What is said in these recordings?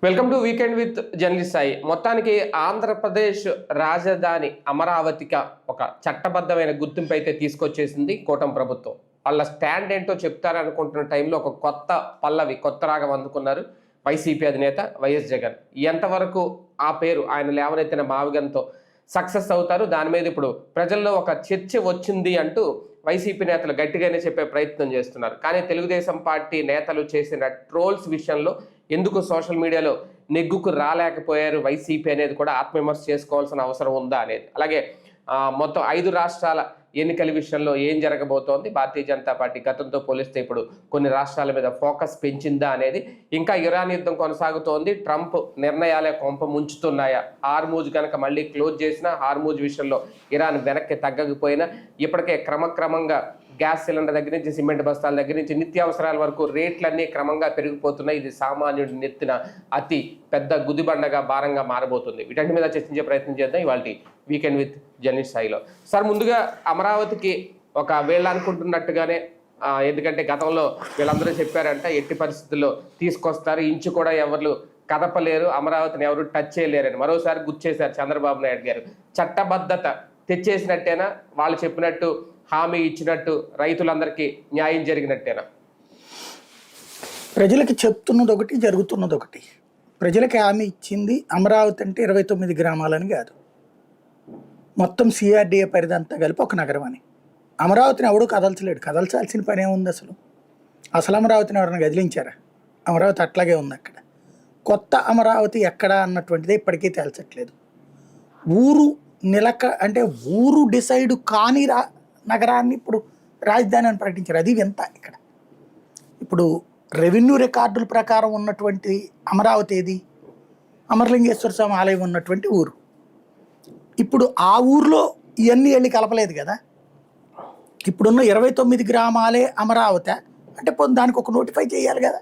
Welcome to weekend with journalist Sai. మొత్తానికి ఆంధ్రప్రదేశ్ రాజధాని అమరావతికి ఒక చట్టబద్ధమైన గుర్తింపు అయితే తీసుకొచ్చేసింది కూటమి ప్రభుత్వం. వాళ్ళ స్టాండ్ ఏంటో చెప్తారనుకుంటున్న టైంలో ఒక కొత్త పల్లవి, కొత్త రాగం అందుకున్నారు వైసీపీ అధినేత వైఎస్ జగన్. ఎంతవరకు ఆ పేరు ఆయన లేవనెత్తిన మావిగంతో సక్సెస్ అవుతారు, దాని మీద ఇప్పుడు ప్రజల్లో ఒక చర్చ వచ్చింది అంటూ వైసీపీ నేతలు గట్టిగానే చెప్పే ప్రయత్నం చేస్తున్నారు. కానీ తెలుగుదేశం పార్టీ నేతలు చేసిన ట్రోల్స్ విషయంలో ఎందుకు సోషల్ మీడియాలో నెగ్గుకు రాలేకపోయారు వైసీపీ అనేది కూడా ఆత్మవిమర్శ చేసుకోవాల్సిన అవసరం ఉందా అనేది, అలాగే మొత్తం 5 రాష్ట్రాల ఎన్నికల విషయంలో ఏం జరగబోతోంది, భారతీయ జనతా పార్టీ గతంతో పోలిస్తే ఇప్పుడు కొన్ని రాష్ట్రాల మీద ఫోకస్ పెంచిందా అనేది, ఇంకా ఇరాన్ యుద్ధం కొనసాగుతోంది, ట్రంప్ నిర్ణయాలే కొంప ముంచుతున్నాయా, హార్మూజ్ కనుక మళ్ళీ క్లోజ్ చేసినా హార్మూజ్ విషయంలో ఇరాన్ వెనక్కి తగ్గకపోయినా ఇప్పటికే క్రమక్రమంగా గ్యాస్ సిలిండర్ దగ్గర నుంచి సిమెంట్ బస్తాల దగ్గర నుంచి నిత్యావసరాల వరకు రేట్లన్నీ క్రమంగా పెరిగిపోతున్నాయి. ఇది సామాన్యుడి నెత్తిన అతి పెద్ద గుదిబండగా భారంగా మారబోతుంది. వీటన్నిటి మీద చర్చించే ప్రయత్నం చేద్దాం ఇవాళ వీకెండ్ విత్ జర్నలిస్ట్ సాయిలో. సార్, ముందుగా అమరావతికి ఒక వీళ్ళు అనుకుంటున్నట్టుగానే, ఎందుకంటే గతంలో వీళ్ళందరూ చెప్పారంట ఎట్టి పరిస్థితుల్లో తీసుకొస్తారు, ఇంచు కూడా ఎవరు కదపలేరు, అమరావతిని ఎవరు టచ్ చేయలేరని మరోసారి గుర్తు చేశారు చంద్రబాబు నాయుడు గారు. చట్టబద్ధత తెచ్చేసినట్టేనా, వాళ్ళు చెప్పినట్టు హామీ ఇచ్చినట్టు రైతులందరికీ న్యాయం జరిగినట్టేనా? ప్రజలకి చెప్తున్నది ఒకటి, జరుగుతున్నది ఒకటి. ప్రజలకి హామీ ఇచ్చింది అమరావతి అంటే 29 గ్రామాలని కాదు, మొత్తం సిఆర్డిఏ పరిధంతా కలిపి ఒక నగరం అని. అమరావతిని ఎవడూ కదల్చలేడు, కదల్చాల్సిన పని ఏముంది అసలు అమరావతిని ఎవరైనా కదిలించారా? అమరావతి అట్లాగే ఉంది అక్కడ. కొత్త అమరావతి ఎక్కడా అన్నటువంటిది ఇప్పటికీ తేల్చట్లేదు. ఊరు అంటే ఊరు డిసైడ్ కాని నగరాన్ని ఇప్పుడు రాజధాని అని ప్రకటించారు. అది వింత. ఇక్కడ ఇప్పుడు రెవెన్యూ రికార్డుల ప్రకారం ఉన్నటువంటి అమరావతి ఏది? అమరలింగేశ్వర స్వామి ఆలయం ఉన్నటువంటి ఊరు. ఇప్పుడు ఆ ఊర్లో ఇవన్నీ వెళ్ళి కలపలేదు కదా. ఇప్పుడున్న 29 గ్రామాలే అమరావతి అంటే దానికి ఒక నోటిఫై చేయాలి కదా.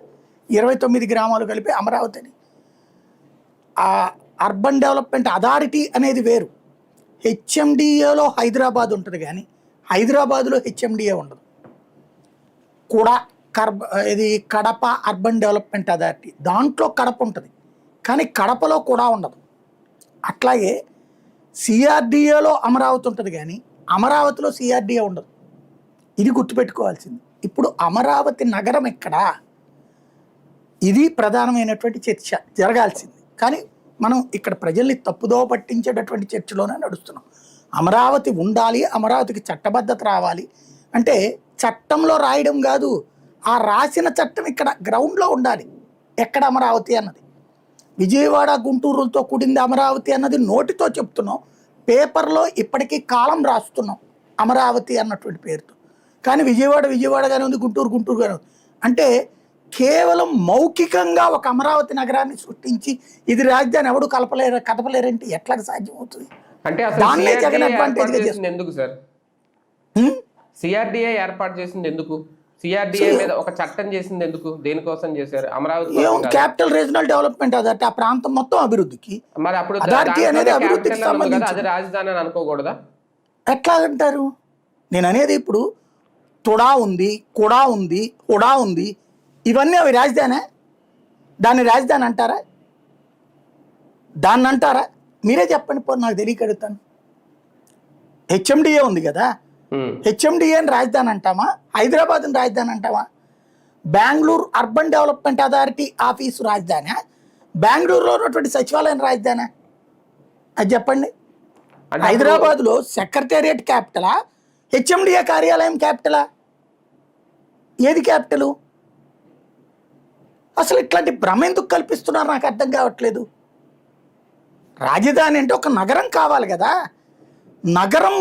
29 గ్రామాలు కలిపి అమరావతి అని. ఆ అర్బన్ డెవలప్మెంట్ అథారిటీ అనేది వేరు. హెచ్ఎండిఏలో హైదరాబాద్ ఉంటుంది, కానీ హైదరాబాద్లో హెచ్ఎండిఏ ఉండదు. కూడా ఇది కడప అర్బన్ డెవలప్మెంట్ అథారిటీ, దాంట్లో కడప ఉంటుంది, కానీ కడపలో కూడా ఉండదు. అట్లాగే సిఆర్డిఏలో అమరావతి ఉంటుంది, కానీ అమరావతిలో సిఆర్డిఏ ఉండదు. ఇది గుర్తుపెట్టుకోవాల్సింది. ఇప్పుడు అమరావతి నగరం ఎక్కడా? ఇది ప్రధానమైనటువంటి చర్చ జరగాల్సింది. కానీ మనం ఇక్కడ ప్రజల్ని తప్పుదోవ పట్టించేటటువంటి చర్చలోనే నడుస్తున్నాం. అమరావతి ఉండాలి, అమరావతికి చట్టబద్ధత రావాలి అంటే చట్టంలో రాయడం కాదు, ఆ రాసిన చట్టం ఇక్కడ గ్రౌండ్లో ఉండాలి. ఎక్కడ అమరావతి అన్నది? విజయవాడ గుంటూరులతో కూడింది అమరావతి అన్నది నోటితో చెప్తున్నాం, పేపర్లో ఇప్పటికీ కాలం రాస్తున్నాం అమరావతి అన్నటువంటి పేరుతో. కానీ విజయవాడగానే ఉంది, గుంటూరుగానే ఉంది. అంటే కేవలం మౌఖికంగా ఒక అమరావతి నగరాన్ని సృష్టించి ఇది రాజధాని ఎవడు కదపలేరంటే ఎట్లా సాధ్యం అవుతుంది? అంటే ఎందుకు సార్ సిఆర్డిఏ ఏర్పాటు చేసింది? ఎందుకు సిఆర్డిఏ మీద ఒక చట్టం చేసింది? ఎందుకు, దేనికోసం చేశారు? అమరావతి క్యాపిటల్ రీజనల్ డెవలప్మెంట్ అదట, ఆ ప్రాంతం మొత్తం అభివృద్ధికి. మరి అప్పుడు అది రాజధాని అని అనుకోకూడదా? ఎట్లా అంటారు? నేను అనేది ఇప్పుడు తుడా ఉంది, కుడా ఉంది, హుడా ఉంది, ఇవన్నీ అవి రాజధానే? దాన్ని రాజధాని అంటారా? దాన్ని అంటారా? మీరే చెప్పండి. నాకు తెలియకడుగుతాను. హెచ్ఎండిఏ ఉంది కదా, హెచ్ఎండిఏని రాజధాని అంటామా? హైదరాబాద్ని రాజధాని అంటామా? Bengaluru urban development authority office రాజధాని, బెంగళూరులో ఉన్నటువంటి సచివాలయం రాజధాని? అది చెప్పండి. హైదరాబాద్లో సెక్రటేరియట్ క్యాపిటలా, హెచ్ఎండిఏ కార్యాలయం క్యాపిటలా? ఏది క్యాపిటలు? అసలు ఇట్లాంటి భ్రమ ఎందుకు కల్పిస్తున్నారు నాకు అర్థం కావట్లేదు. రాజధాని అంటే ఒక నగరం కావాలి కదా. నగరం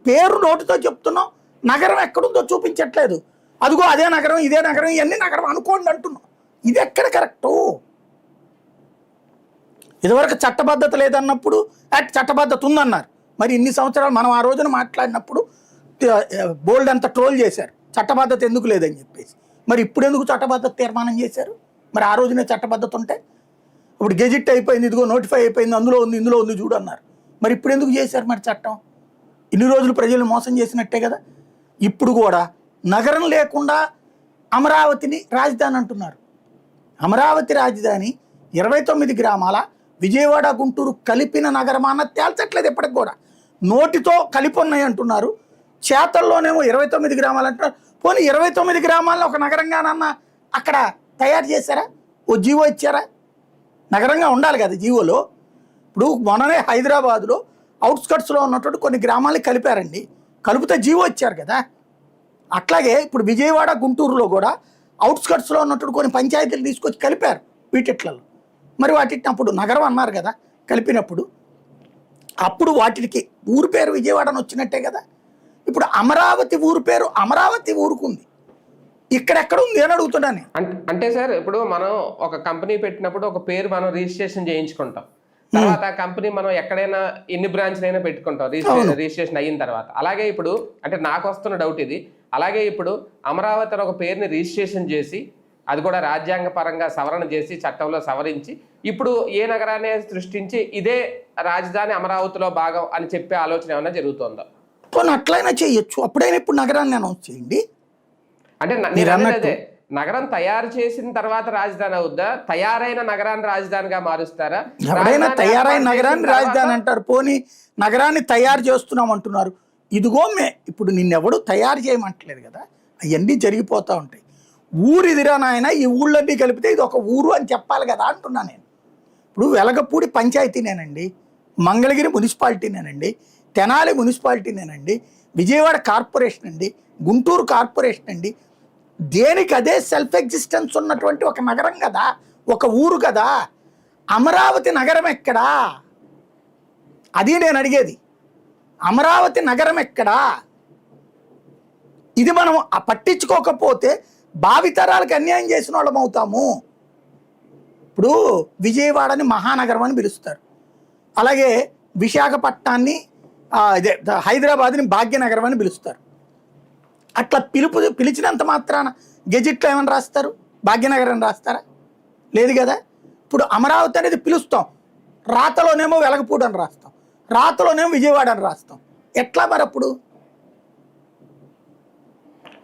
పేరు నోటితో చెప్తున్నాం, నగరం ఎక్కడుందో చూపించట్లేదు. అదిగో అదే నగరం, ఇదే నగరం, ఇవన్నీ నగరం అనుకోండి అంటున్నాం. ఇది ఎక్కడ కరెక్టు? ఇదివరకు చట్టబద్ధత లేదన్నప్పుడు చట్టబద్ధత ఉందన్నారు. మరి ఇన్ని సంవత్సరాలు మనం ఆ రోజున మాట్లాడినప్పుడు బోల్డ్ అంతా ట్రోల్ చేశారు, చట్టబద్ధత ఎందుకు లేదని చెప్పేసి. మరి ఇప్పుడు ఎందుకు చట్టబద్ధత తీర్మానం చేశారు? మరి ఆ రోజునే చట్టబద్ధత ఉంటే ఇప్పుడు గెజిట్ అయిపోయింది, ఇదిగో నోటిఫై అయిపోయింది, అందులో ఉంది ఇందులో ఉంది చూడు అన్నారు. మరి ఇప్పుడు ఎందుకు చేశారు మరి చట్టం? ఇన్ని రోజులు ప్రజలను మోసం చేసినట్టే కదా. ఇప్పుడు కూడా నగరం లేకుండా అమరావతిని రాజధాని అంటున్నారు. అమరావతి రాజధాని 29 గ్రామాల విజయవాడ గుంటూరు కలిపిన నగరం అన్నది తేల్చట్లేదు ఇప్పటికి కూడా. నోటితో కలిపి ఉన్నాయి అంటున్నారు, చేతల్లోనేమో 29 గ్రామాలు అంటున్నారు. పోనీ 29 గ్రామాల్లో ఒక నగరంగానన్నా అక్కడ తయారు చేశారా? ఓ జీవో ఇచ్చారా? నగరంగా ఉండాలి కదా జీవోలో. ఇప్పుడు మొన్ననే హైదరాబాద్లో అవుట్స్కట్స్లో ఉన్నటువంటి కొన్ని గ్రామాలని కలిపారండి, కలిపితే జీవో ఇచ్చారు కదా. అట్లాగే ఇప్పుడు విజయవాడ గుంటూరులో కూడా అవుట్స్కట్స్లో ఉన్నటువంటి కొన్ని పంచాయతీలు తీసుకొచ్చి కలిపారు వీటిట్లలో. మరి వాటిని అప్పుడు నగరం అన్నారు కదా కలిపినప్పుడు. అప్పుడు వాటికి ఊరు పేరు విజయవాడ అని వచ్చినట్టే కదా. ఇప్పుడు అమరావతి ఊరు పేరు అమరావతి ఊరుకుంది, ఇక్కడెక్కడ ఉంది అని అడుగుతున్నాను నేను. అంటే సార్ ఇప్పుడు మనం ఒక కంపెనీ పెట్టినప్పుడు ఒక పేరు మనం రిజిస్ట్రేషన్ చేయించుకుంటాం, తర్వాత ఆ కంపెనీ మనం ఎక్కడైనా ఎన్ని బ్రాంచ్లు అయినా పెట్టుకుంటాం రిజిస్ట్రేషన్ అయిన తర్వాత. అలాగే ఇప్పుడు అంటే నాకు వస్తున్న డౌట్ ఇది, అలాగే ఇప్పుడు అమరావతి అని ఒక పేరుని రిజిస్ట్రేషన్ చేసి అది కూడా రాజ్యాంగ పరంగా సవరణ చేసి చట్టంలో సవరించి ఇప్పుడు ఏ నగరాన్ని సృష్టించి ఇదే రాజధాని అమరావతిలో భాగం అని చెప్పే ఆలోచన ఏమైనా జరుగుతుందా? పోనీ అట్లయినా చేయొచ్చు, అప్పుడైనా ఇప్పుడు నగరాన్ని అనౌన్స్ చేయండి. అంటే నేను అనేది అదే, నగరం తయారు చేసిన తర్వాత రాజధాని అవుద్దా, తయారైన నగరాన్ని రాజధానిగా మారుస్తారా? ఎవరైనా తయారైన నగరాన్ని రాజధాని అంటారు, పోనీ నగరాన్ని తయారు చేస్తున్నాం అంటున్నారు. ఇదిగో ఇప్పుడు నిన్నెవడు తయారు చేయమంటలేదు కదా, అవన్నీ జరిగిపోతూ ఉంటాయి. ఊరు ఇదిరా నాయన, ఈ ఊళ్ళన్నీ కలిపితే ఇది ఒక ఊరు అని చెప్పాలి కదా అంటున్నా నేను. ఇప్పుడు వెలగపూడి పంచాయతీనేనండి, మంగళగిరి మున్సిపాలిటీనేనండి, తెనాలి మున్సిపాలిటీనేనండి, విజయవాడ కార్పొరేషన్ అండి, గుంటూరు కార్పొరేషన్ అండి. దేనికి అదే సెల్ఫ్ ఎగ్జిస్టెన్స్ ఉన్నటువంటి ఒక నగరం కదా, ఒక ఊరు కదా. అమరావతి నగరం ఎక్కడా? అది నేను అడిగేది. అమరావతి నగరం ఎక్కడా? ఇది మనం పట్టించుకోకపోతే భావితరాలకు అన్యాయం చేసిన వాళ్ళం అవుతాము. ఇప్పుడు విజయవాడని మహానగరం అని పిలుస్తారు, అలాగే విశాఖపట్నాన్ని హైదరాబాద్ని భాగ్యనగరం అని పిలుస్తారు. అట్లా పిలిచినంత మాత్రాన గెజిట్లో ఏమని రాస్తారు? భాగ్యనగరం రాస్తారా? లేదు కదా. ఇప్పుడు అమరావతి అనేది పిలుస్తాం, రాతలోనేమో వెలగపూడి అని రాస్తాం, రాతలోనేమో విజయవాడ అని రాస్తాం. ఎట్లా మరి అప్పుడు?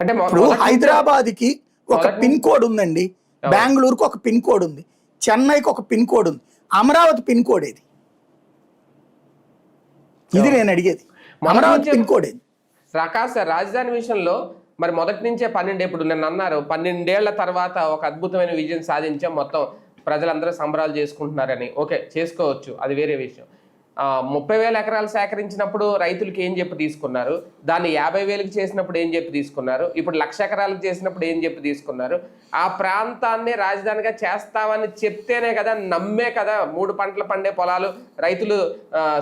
అంటే ఇప్పుడు హైదరాబాద్కి ఒక పిన్ కోడ్ ఉందండి, బెంగళూరుకి ఒక పిన్ కోడ్ ఉంది, చెన్నైకి ఒక పిన్ కోడ్ ఉంది, అమరావతి పిన్ కోడ్ ఏది? ఇది నేను అడిగేది. అమరావతి పిన్ కోడ్ ఏది? ప్రకాశ్ రాజధాని విషయంలో మరి మొదటి నుంచే 12 ఇప్పుడు నన్ను అన్నారు 12 ఏళ్ల తర్వాత ఒక అద్భుతమైన విజయం సాధించాం, మొత్తం ప్రజలందరూ సంబరాలు చేసుకుంటున్నారని. ఓకే, చేసుకోవచ్చు, అది వేరే విషయం. 30,000 ఎకరాలు సేకరించినప్పుడు రైతులకి ఏం చెప్పి తీసుకున్నారు, దాన్ని 50,000కి చేసినప్పుడు ఏం చెప్పి తీసుకున్నారు, ఇప్పుడు 1,00,000 ఎకరాలకు చేసినప్పుడు ఏం చెప్పి తీసుకున్నారు. ఆ ప్రాంతాన్ని రాజధానిగా చేస్తామని చెప్తేనే కదా, నమ్మే కదా 3 పంటలు పండే పొలాలు రైతులు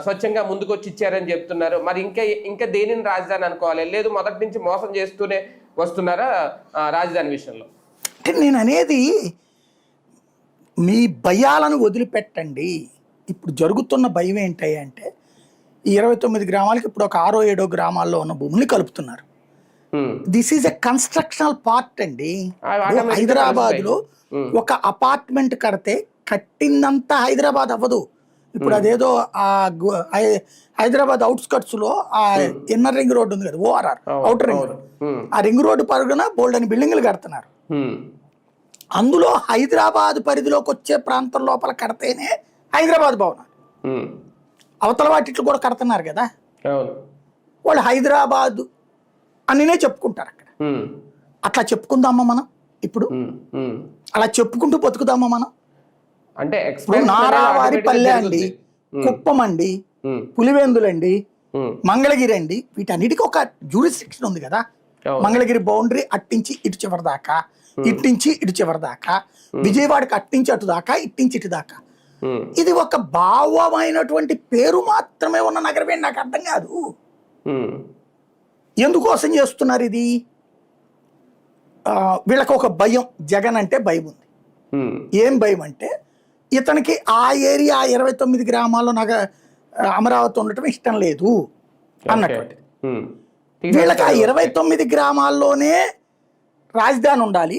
స్వచ్ఛంగా ముందుకొచ్చి ఇచ్చారని చెప్తున్నారు. మరి ఇంకా దేనిని రాజధాని అనుకోవాలి? లేదు మొదటి నుంచి మోసం చేస్తూనే వస్తున్నారా రాజధాని విషయంలో? నేను అనేది మీ భయాలను వదిలిపెట్టండి. ఇప్పుడు జరుగుతున్న భయం ఏంటంటే ఈ 29 గ్రామాలకి ఇప్పుడు ఒక 6-7 గ్రామాల్లో ఉన్న భూముల్ని కలుపుతున్నారు. This is a constructional part అండి. హైదరాబాద్ లో ఒక అపార్ట్మెంట్ కడితే కట్టిందంతా హైదరాబాద్ అవ్వదు. ఇప్పుడు అదేదో హైదరాబాద్ అవుట్స్కట్స్ లో ఆ ఇన్నర్ రింగ్ రోడ్ ఉంది కదా, ఓఆర్ఆర్ అవుటర్ రింగ్ రోడ్, ఆ రింగ్ రోడ్డు పరుగున బోల్డ్ అని బిల్డింగ్లు కడుతున్నారు. అందులో హైదరాబాద్ పరిధిలోకి వచ్చే ప్రాంతం లోపల కడితేనే హైదరాబాద్ భవనాలు, అవతల వాటిట్లు కూడా కడుతున్నారు కదా. వాళ్ళు హైదరాబాద్ అనినే చెప్పుకుంటారు అక్కడ. అట్లా చెప్పుకుందామా మనం? ఇప్పుడు అలా చెప్పుకుంటూ బతుకుదామా మనం? అంటే నారావారి పల్లె అండి, కుప్పం అండి, పులివెందులండి, మంగళగిరి అండి, వీటన్నిటికీ ఒక జ్యూరిస్డిక్షన్ ఉంది కదా. మంగళగిరి బౌండరీ అట్టించి ఇటు చివరి దాకా, ఇట్టించి ఇటు చివరి దాకా, విజయవాడకి అట్టించి అటు దాకా, ఇట్టించి ఇటు దాకా. ఇది ఒక భావమైనటువంటి పేరు మాత్రమే ఉన్న నగరమే. నాకు అర్థం కాదు ఎందుకోసం చేస్తున్నారు ఇది. వీళ్ళకి ఒక భయం, జగన్ అంటే భయం ఉంది. ఏం భయం అంటే ఇతనికి ఆ ఏరియా 29 గ్రామాల్లో అమరావతి ఉండటం ఇష్టం లేదు అన్నటువంటి. వీళ్ళకి ఆ 29 గ్రామాల్లోనే రాజధాని ఉండాలి,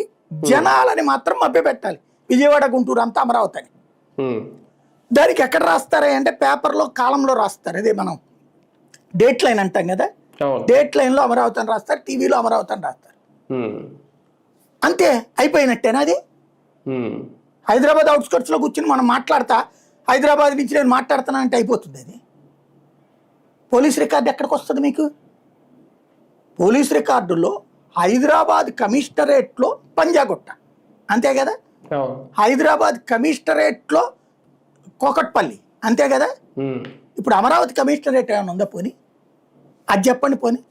జనాలని మాత్రం మభ్యపెట్టాలి. విజయవాడ గుంటూరు అంతా అమరావతి అని. దానికి ఎక్కడ రాస్తారా అంటే పేపర్లో కాలంలో రాస్తారు. అదే మనం డేట్ లైన్ అంటాం కదా, డేట్ లైన్లో అమరావతి అని రాస్తారు, టీవీలో అమరావతి అని రాస్తారు. అంతే, అయిపోయినట్టేనా అది? హైదరాబాద్ అవుట్స్కట్స్లో కూర్చుని మనం మాట్లాడతా హైదరాబాద్ నుంచి నేను మాట్లాడుతానంటే అయిపోతుంది. అది పోలీస్ రికార్డు ఎక్కడికి వస్తుంది మీకు? పోలీస్ రికార్డుల్లో హైదరాబాద్ కమిషనరేట్లో పంజాగుట్ట, అంతే కదా? హైదరాబాద్ కమిషనరేట్లో కోకట్పల్లి, అంతే కదా? ఇప్పుడు అమరావతి కమిషనరేట్ ఏమైనా ఉందా? పోనీ అది చెప్పండి. పోనీ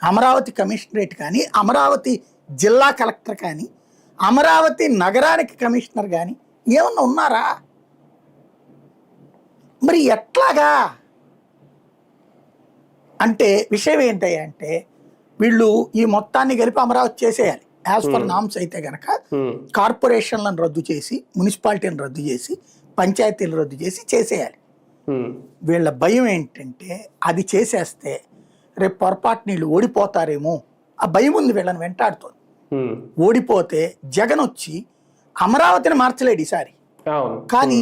అమరావతి కమిషనరేట్ కానీ, అమరావతి జిల్లా కలెక్టర్ కానీ, అమరావతి నగరానికి కమిషనర్ కానీ ఏమన్నా ఉన్నారా? మరి ఎట్లాగా అంటే విషయం ఏంటంటే వీళ్ళు ఈ మొత్తాన్ని కలిపి అమరావతి చేసేయాలి. యాజ్ పర్ నామ్స్ అయితే గనక కార్పొరేషన్లను రద్దు చేసి, మున్సిపాలిటీని రద్దు చేసి, పంచాయతీలు రద్దు చేసి చేసేయాలి. వీళ్ళ భయం ఏంటంటే అది చేసేస్తే రేపు పొరపాటు నీళ్ళు ఓడిపోతారేమో, ఆ భయం ఉంది వీళ్ళని వెంటాడుతోంది. ఓడిపోతే జగన్ వచ్చి అమరావతిని మార్చలేడు ఈసారి, కానీ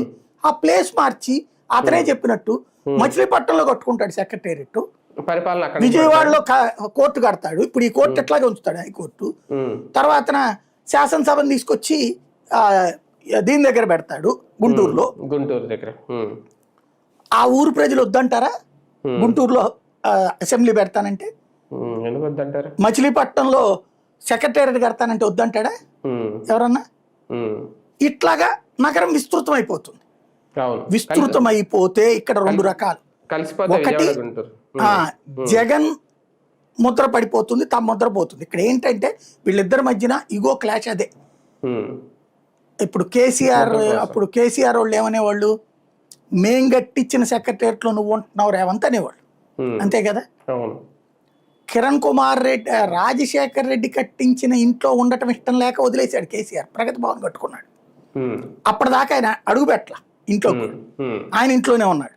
ఆ ప్లేస్ మార్చి అతనే చెప్పినట్టు మచిలీపట్నంలో కట్టుకుంటాడు సెక్రటేరియట్, విజయవాడలో కోర్టు కడతాడు. ఇప్పుడు ఈ కోర్టు ఎట్లాగే ఉంచుతాడు హైకోర్టు. తర్వాత శాసనసభను తీసుకొచ్చి దీని దగ్గర పెడతాడు గుంటూరు దగ్గర. ఆ ఊరు ప్రజలు వద్దంటారా? గుంటూరులో అసెంబ్లీ పెడతానంటే మచిలీపట్నంలో సెక్రటేరియట్ కడతానంటే వద్దంటాడా ఎవరన్నా? ఇట్లాగా నగరం విస్తృతం అయిపోతుంది. విస్తృతం అయిపోతే ఇక్కడ రెండు రకాలు, ఒకటి జగన్ ముద్ర పడిపోతుంది, తమ ముద్ర పోతుంది. ఇక్కడ ఏంటంటే వీళ్ళిద్దరి మధ్యన ఇగో క్లాష్. అదే ఇప్పుడు కేసీఆర్, అప్పుడు కేసీఆర్ వాళ్ళు ఏమనేవాళ్ళు, మేం గట్టించిన సెక్రటేరియట్లో నువ్వు ఉంటున్నావు రేవంత్ అనేవాళ్ళు, అంతే కదా? కిరణ్ కుమార్ రెడ్డి, రాజశేఖర్ రెడ్డి కట్టించిన ఇంట్లో ఉండటం ఇష్టం లేక వదిలేశాడు కేసీఆర్, ప్రగతి భవన్ కట్టుకున్నాడు. అప్పటిదాకా ఆయన అడుగు పెట్టలా ఇంట్లో, ఆయన ఇంట్లోనే ఉన్నాడు.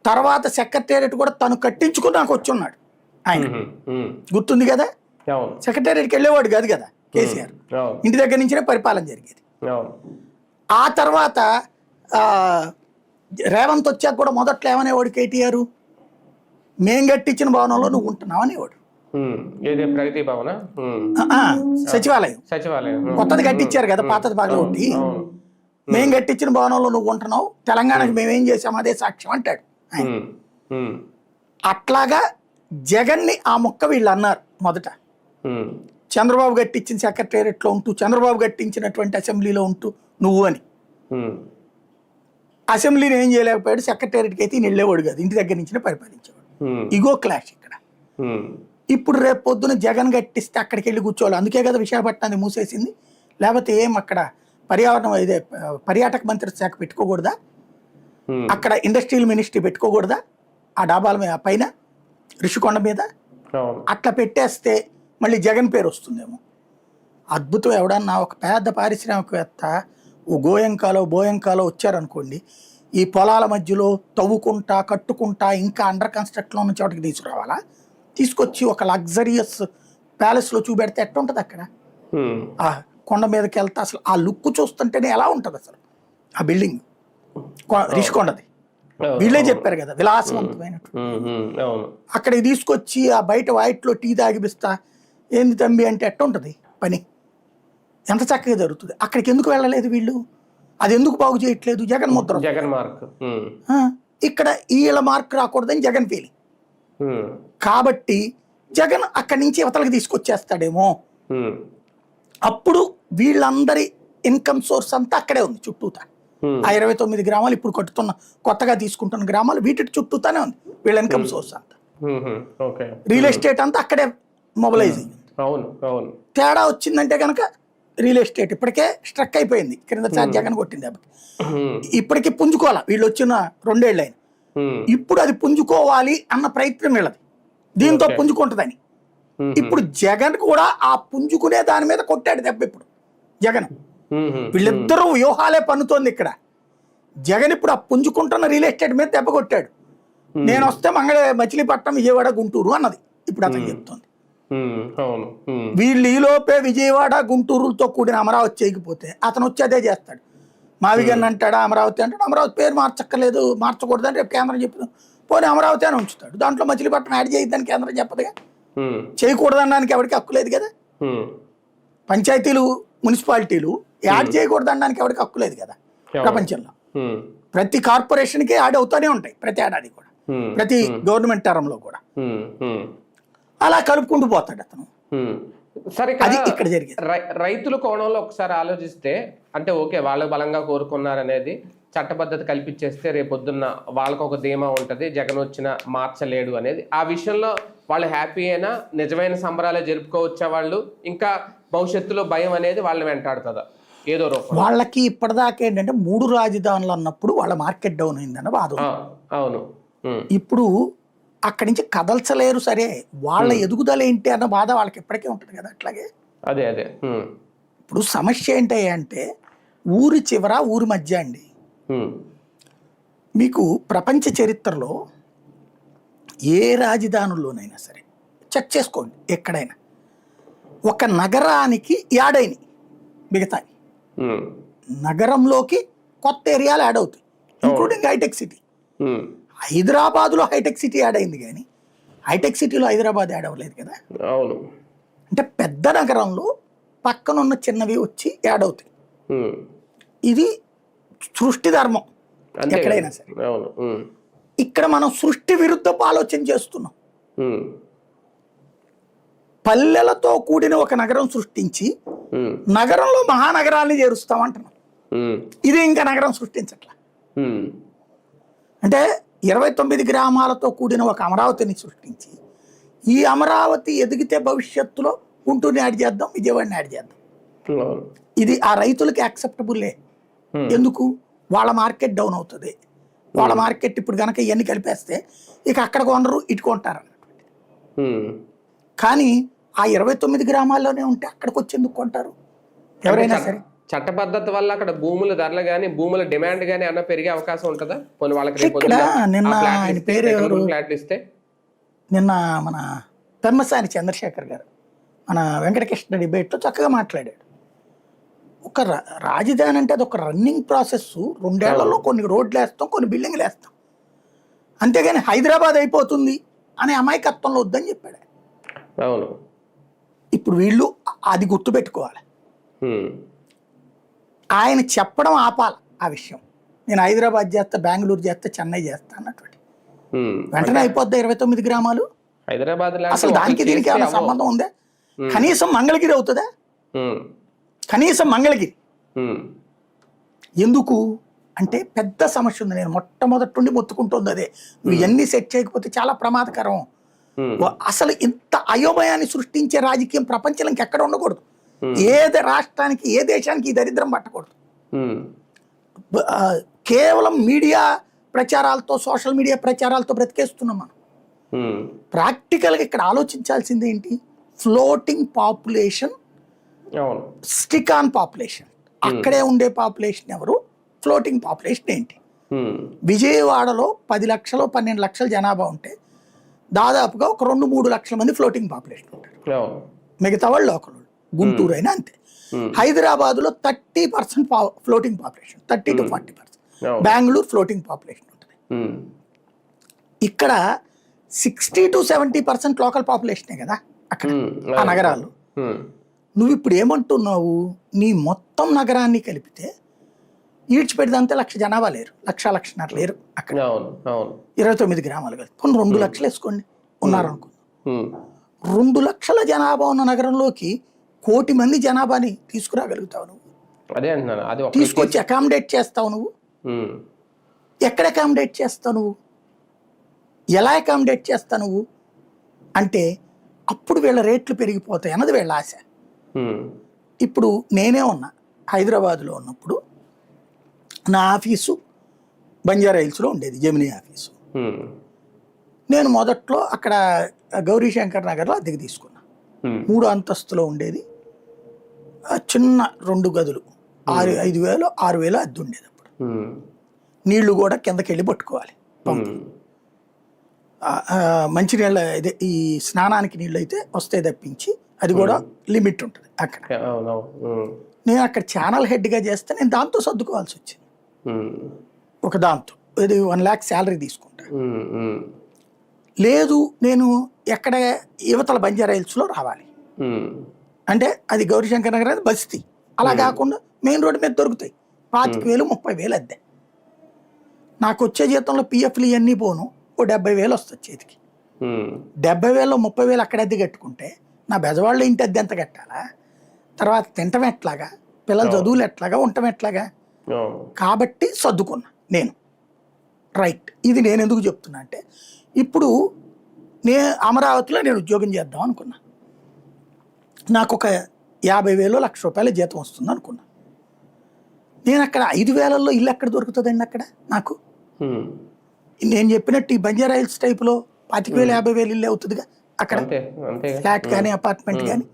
తర్వాత సెక్రటేరియట్ కూడా తను కట్టించుకున్నాక వచ్చి ఉన్నాడు ఆయన, గుర్తుంది కదా? సెక్రటేరియట్కి వెళ్ళేవాడు కాదు కదా కేసీఆర్, ఇంటి దగ్గర నుంచినే పరిపాలన జరిగేది. ఆ తర్వాత రేవంత్ వచ్చాక కూడా మొదట్లో ఏమనేవాడు కేటీఆర్, మేం కట్టించిన భవనంలో నువ్వు ఉంటున్నావు అనేవాడు. సచివాలయం కొత్తది కట్టించారు కదా, పాతది బాగా ఒకటి. మేం కట్టించిన భవనంలో నువ్వు ఉంటున్నావు, తెలంగాణకి మేమేం చేసాం అదే సాక్ష్యం అంటాడు ఆయన. అట్లాగా జగన్ని ఆ మొక్క వీళ్ళు అన్నారు మొదట. చంద్రబాబు కట్టించిన సెక్రటేరియట్లో ఉంటూ, చంద్రబాబు కట్టించినటువంటి అసెంబ్లీలో ఉంటూ నువ్వు అని. అసెంబ్లీని ఏం చేయలేకపోయాడు, సెక్రటేరియట్కి అయితే ఈయన వెళ్ళేవాడు కాదు, ఇంటి దగ్గర నుంచి పరిపాలించేవాడు. ఇగో క్లాష్ ఇక్కడ. ఇప్పుడు రేపు పొద్దున జగన్ కట్టిస్తే అక్కడికి వెళ్ళి కూర్చోవాలి. అందుకే కదా విశాఖపట్నాన్ని మూసేసింది. లేకపోతే ఏం అక్కడ పర్యావరణం ఇదే పర్యాటక మంత్రిత్వ శాఖ పెట్టుకోకూడదా? అక్కడ ఇండస్ట్రియల్ మినిస్ట్రీ పెట్టుకోకూడదా? ఆ డాబాల మీద పైన ఋషికొండ మీద అట్లా పెట్టేస్తే మళ్ళీ జగన్ పేరు వస్తుందేమో. అద్భుతం. ఎవడన్నా ఒక పెద్ద పారిశ్రామికవేత్త ఓ గోయంకాలో బోయంకాలో వచ్చారనుకోండి, ఈ పొలాల మధ్యలో తవ్వుకుంటా కట్టుకుంటా ఇంకా అండర్ కన్స్ట్రక్ట్లో ఉన్న చోటకి తీసుకురావాలా? తీసుకొచ్చి ఒక లగ్జరియస్ ప్యాలెస్లో చూపెడితే ఎట్లా ఉంటుంది అక్కడ? ఆ కొండ మీదకి వెళ్తా అసలు ఆ లుక్ చూస్తుంటేనే ఎలా ఉంటుంది అసలు ఆ బిల్డింగ్ రిషికొండది. వీళ్ళే చెప్పారు కదా విలాసవంతమైనట్టు. అక్కడికి తీసుకొచ్చి ఆ బయట వైట్లో టీ తాగిపిస్తా ఏంది తమ్మి అంటే ఎట్ట ఉంటుంది పని? ఎంత చక్కగా జరుగుతుంది. అక్కడికి ఎందుకు వెళ్ళలేదు వీళ్ళు? అది ఎందుకు బాగు చేయట్లేదు? జగన్ ముద్ర, జగన్ మార్క్. ఇక్కడ వీళ్ళ మార్క్ రాకూడదని జగన్ ఫీలింగ్. కాబట్టి జగన్ అక్కడి నుంచి యువతలకు తీసుకొచ్చేస్తాడేమో. అప్పుడు వీళ్ళందరి ఇన్కమ్ సోర్స్ అంతా అక్కడే ఉంది చుట్టూతా. ఆ 29 గ్రామాలు ఇప్పుడు కట్టుతున్న కొత్తగా తీసుకుంటున్న గ్రామాలు వీటి చుట్టూతానే ఉంది వీళ్ళ ఇన్కమ్ సోర్స్ అంతా. రియల్ ఎస్టేట్ అంతా అక్కడే మొబిలైజ్ అయింది. తేడా వచ్చిందంటే కనుక రియల్ ఎస్టేట్ ఇప్పటికే స్ట్రక్ అయిపోయింది. క్రిందసారి జగన్ కొట్టింది దెబ్బకి. ఇప్పటికీ పుంజుకోవాలి వీళ్ళు వచ్చిన 2 ఏళ్ళు అయిన. ఇప్పుడు అది పుంజుకోవాలి అన్న ప్రయత్నం వీళ్ళది, దీంతో పుంజుకుంటుందని. ఇప్పుడు జగన్ కూడా ఆ పుంజుకునే దాని మీద కొట్టాడు దెబ్బ ఇప్పుడు జగన్. వీళ్ళిద్దరూ వ్యూహాలే పన్నుతోంది ఇక్కడ. జగన్ ఇప్పుడు ఆ పుంజుకుంటున్న రియల్ ఎస్టేట్ మీద దెబ్బ కొట్టాడు. నేను వస్తే మచిలీపట్నం, విజయవాడ, గుంటూరు అన్నది ఇప్పుడు అతను చెప్తోంది. వీళ్ళు ఈలోపే విజయవాడ, గుంటూరుతో కూడిన అమరావతి చేయకపోతే అతను వచ్చి అదే చేస్తాడు. మావిగన్ అంటాడా అమరావతి అంటాడు. అమరావతి పేరు మార్చక్కర్లేదు, మార్చకూడదు అని రేపు కేంద్రం చెప్తాం. పోనీ అమరావతి అని ఉంచుతాడు. దాంట్లో మచిలీపట్నం యాడ్ చేయొద్దని కేంద్రం చెప్పదుగా. చేయకూడదనడానికి ఎవరికి హక్కు లేదు కదా. పంచాయతీలు, మున్సిపాలిటీలు యాడ్ చేయకూడదు అనడానికి ఎవరికి హక్కు లేదు కదా ప్రపంచంలో. ఉమ్, ప్రతి కార్పొరేషన్కి యాడ్ అవుతూనే ఉంటాయి ప్రతి ఏడాది కూడా, ప్రతి గవర్నమెంట్ టర్మ్లో కూడా. ఉమ్, ఉమ్, అలా కలుపుకుంటూ పోతాడు అతను. ఉమ్. సరే, అది ఇక్కడ జరిగింది. రైతుల కోణంలో ఒకసారి ఆలోచిస్తే, అంటే ఓకే వాళ్ళు బలంగా కోరుకున్నారనేది చట్టబద్ధత కల్పించేస్తే రేపొద్దున్న వాళ్ళకు ఒక ధీమా ఉంటుంది, జగన్ వచ్చిన మార్చలేడు అనేది. ఆ విషయంలో వాళ్ళు హ్యాపీ అయినా నిజమైన సంబరాలే జరుపుకోవచ్చా వాళ్ళు? ఇంకా భవిష్యత్తులో భయం అనేది వాళ్ళని వెంటాడుతుందా ఏదో రూపం? వాళ్ళకి ఇప్పటిదాకా ఏంటంటే 3 రాజధానులు అన్నప్పుడు వాళ్ళ మార్కెట్ డౌన్ అయిందన్న బాధ ఉంది. అవును. ఉమ్, ఇప్పుడు అక్కడి నుంచి కదల్చలేరు, సరే వాళ్ళ ఎదుగుదల ఏంటి అన్న బాధ వాళ్ళకి ఎప్పటికీ ఉంటుంది కదా. అట్లాగే అదే అదే. ఉమ్, ఇప్పుడు సమస్య ఏంటి అంటే ఊరి చివర ఊరి మధ్య అండి. ఉమ్, మీకు ప్రపంచ చరిత్రలో ఏ రాజధానుల్లోనైనా సరే చెక్ చేసుకోండి, ఎక్కడైనా ఒక నగరానికి యాడ్ అయినాయి మిగతా ఉమ్, నగరంలోకి కొత్త ఏరియాలు యాడ్ అవుతాయి, ఇంక్లూడింగ్ హైటెక్ సిటీ. ఉమ్, హైదరాబాద్లో హైటెక్ సిటీ యాడ్ అయింది కానీ హైటెక్ సిటీలో హైదరాబాద్ యాడ్ అవ్వలేదు కదా. అవును. అంటే పెద్ద నగరంలో పక్కనున్న చిన్నవి వచ్చి యాడ్ అవుతాయి. ఉమ్, ఇది సృష్టి ధర్మం అంతే ఎక్కడైనా కదా. సరే. అవును. ఉమ్, ఇక్కడ మనం సృష్టి విరుద్ధపు ఆలోచన చేస్తున్నాం. ఉమ్, పల్లెలతో కూడిన ఒక నగరం సృష్టించి ఉమ్, నగరంలో మహానగరాన్ని చేరుస్తాం అంటున్నాం. ఉమ్, ఇది ఇంకా నగరం సృష్టించట్లా. ఉమ్, అంటే 29 గ్రామాలతో కూడిన ఒక అమరావతిని సృష్టించి ఈ అమరావతి ఎదిగితే భవిష్యత్తులో గుంటూరుని యాడ్ చేద్దాం, విజయవాడని యాడ్ చేద్దాం. అవును. ఇది ఆ రైతులకి యాక్సెప్టబుల్లే. ఎందుకు? వాళ్ళ మార్కెట్ డౌన్ అవుతుంది. వాళ్ళ మార్కెట్ ఇప్పుడు కనుక ఇవన్నీ కలిపేస్తే ఇక అక్కడ కొనరు, ఇటు కొంటారు అన్నటువంటి. ఉమ్. కానీ ఆ 29 గ్రామాల్లోనే ఉంటే అక్కడికి వచ్చి ఎందుకు కొంటారు ఎవరైనా సరే? చట్టబద్ధత వల్ల అక్కడ భూముల ధరలు కానీ భూముల డిమాండ్ కానీ అన్న పెరిగే అవకాశం ఉంటుందా? పోనీ వాళ్ళకి రేపు ఇక్కడ నిన్న ఆయన పేరు ఎవరు, ఫ్లాట్లు ఇస్తే నిన్న మన పెమ్మసాని చంద్రశేఖర్ గారు మన వెంకటకృష్ణ డిబేట్లో చక్కగా మాట్లాడాడు. ఒక రాజధాని అంటే అది ఒక రన్నింగ్ ప్రాసెస్. 2 ఏళ్లలో కొన్ని రోడ్లు వేస్తాం, కొన్ని బిల్డింగ్లు వేస్తాం, అంతేగాని హైదరాబాద్ అయిపోతుంది అనే అమాయకత్వంలో వద్దని చెప్పాడు. అవును. ఇప్పుడు వీళ్ళు అది గుర్తుపెట్టుకోవాలి. ఉమ్, ఆయన చెప్పడం ఆపాలి ఆ విషయం. నేను హైదరాబాద్ చేస్తా, బెంగళూరు చేస్తా, చెన్నై చేస్తా అన్నటువంటి. ఉమ్. వెంటనే అయిపోద్దా 29 గ్రామాలు? హైదరాబాద్ అసలు దానికి దీనికి ఏమైనా సంబంధం ఉందా? కనీసం మంగళగిరి అవుతుందా? కనీసం మంగళగిరి ఎందుకు అంటే పెద్ద సమస్య ఉంది. నేను మొట్టమొదటి నుండి మొత్తుకుంటుంది అదే, నువ్వు ఎన్ని సెట్ చేయకపోతే చాలా ప్రమాదకరం. అసలు ఇంత అయోమయాన్ని సృష్టించే రాజకీయం ప్రపంచంలో ఇంకెక్కడ ఉండకూడదు. ఏ రాష్ట్రానికి, ఏ దేశానికి ఈ దరిద్రం పట్టకూడదు. కేవలం మీడియా ప్రచారాలతో, సోషల్ మీడియా ప్రచారాలతో బ్రతికేస్తున్నాం మనం. ప్రాక్టికల్గా ఇక్కడ ఆలోచించాల్సింది ఏంటి? Floating population, stick on population. అక్కడే ఉండే పాపులేషన్ ఎవరు, ఫ్లోటింగ్ పాపులేషన్ ఏంటి? విజయవాడలో 10 లక్షలు 12 లక్షల జనాభా ఉంటే దాదాపుగా ఒక 2-3 లక్షల మంది ఫ్లోటింగ్ పాపులేషన్ ఉంటారు. మిగతా వాళ్ళు లోకల్. గుంటూరు అయినా అంతే. హైదరాబాద్లో 30% floating population, 30 to 40%. Bengaluru floating population ఉంటుంది. ఇక్కడ 60 to 70% లోకల్ పాపులేషనే కదా అక్కడ ఆ నగరాలు. నువ్వు ఇప్పుడు ఏమంటున్నావు? నీ మొత్తం నగరాన్ని కలిపితే ఈడ్చిపెడితే 1,00,000 జనాభా లేరు, 1,00,000-1,50,000 లేరు అక్కడ. 29 గ్రామాలు కలిపి 2 లక్షలు వేసుకోండి ఉన్నారనుకుందాం. 2 లక్షల జనాభా ఉన్న నగరంలోకి 1 కోటి మంది జనాభాని తీసుకురాగలుగుతావు నువ్వు? అదే అంటున్నాను, అది తీసుకొచ్చి అకామిడేట్ చేస్తావు నువ్వు? ఎక్కడ అకామిడేట్ చేస్తావు నువ్వు? ఎలా అకామిడేట్ చేస్తావు నువ్వు? అంటే అప్పుడు వీళ్ళ రేట్లు పెరిగిపోతాయి అన్నది వీళ్ళ ఆశ. ఇప్పుడు నేనే ఉన్నా హైదరాబాద్లో ఉన్నప్పుడు, నా ఆఫీసు బంజారా హిల్స్లో ఉండేది, జెమినీ ఆఫీసు. నేను మొదట్లో అక్కడ గౌరీశంకర్ నగర్లో అద్దెకి తీసుకున్నా. 3 అంతస్తులో ఉండేది, చిన్న 2 గదులు, 5,000 6,000 అద్దె ఉండేది. అప్పుడు నీళ్లు కూడా కిందకి వెళ్ళి పట్టుకోవాలి, పంపు. మంచినీళ్ళ ఇదే ఈ స్నానానికి నీళ్ళు అయితే వస్తే తప్పించి అది కూడా లిమిట్ ఉంటుంది అక్కడ. నేను అక్కడ ఛానల్ హెడ్గా చేస్తే నేను దాంతో సర్దుకోవాల్సి వచ్చింది. ఒక దాంతో ఇది 1 lakh శాలరీ తీసుకుంటా. లేదు నేను ఎక్కడ యువతల బంజారా హిల్స్లో రావాలి అంటే అది గౌరీశంకర్ నగర్, అది బస్తీ. అలా కాకుండా మెయిన్ రోడ్డు మీద దొరుకుతాయి. 25,000 30,000 అద్దె. నాకు వచ్చే జీతంలో పిఎఫ్లు ఇవన్నీ పోను, ఓ 70,000 వస్తుంది చేతికి. 70,000లో 30,000 అక్కడ అద్దె కట్టుకుంటే నా బెజవాళ్ళ ఇంటి అద్దె ఎంత కట్టాలా, తర్వాత తింటం ఎట్లాగా, పిల్లల చదువులు ఎట్లాగా, ఉండటం ఎట్లాగా. కాబట్టి సర్దుకున్నా నేను. రైట్, ఇది నేను ఎందుకు చెప్తున్నా అంటే, ఇప్పుడు అమరావతిలో నేను ఉద్యోగం చేద్దాం అనుకున్నా. నాకు ఒక 50,000 1,00,000 జీతం వస్తుంది అనుకున్నా. నేను అక్కడ 5,000లో ఇల్లు ఎక్కడ దొరుకుతుందండి అక్కడ నాకు? నేను చెప్పినట్టు ఈ బంజారా హిల్స్ టైప్లో 25,000 50,000 ఇల్లు అవుతుందిగా అక్కడ, ఫ్లాట్ కానీ అపార్ట్మెంట్ కానీ.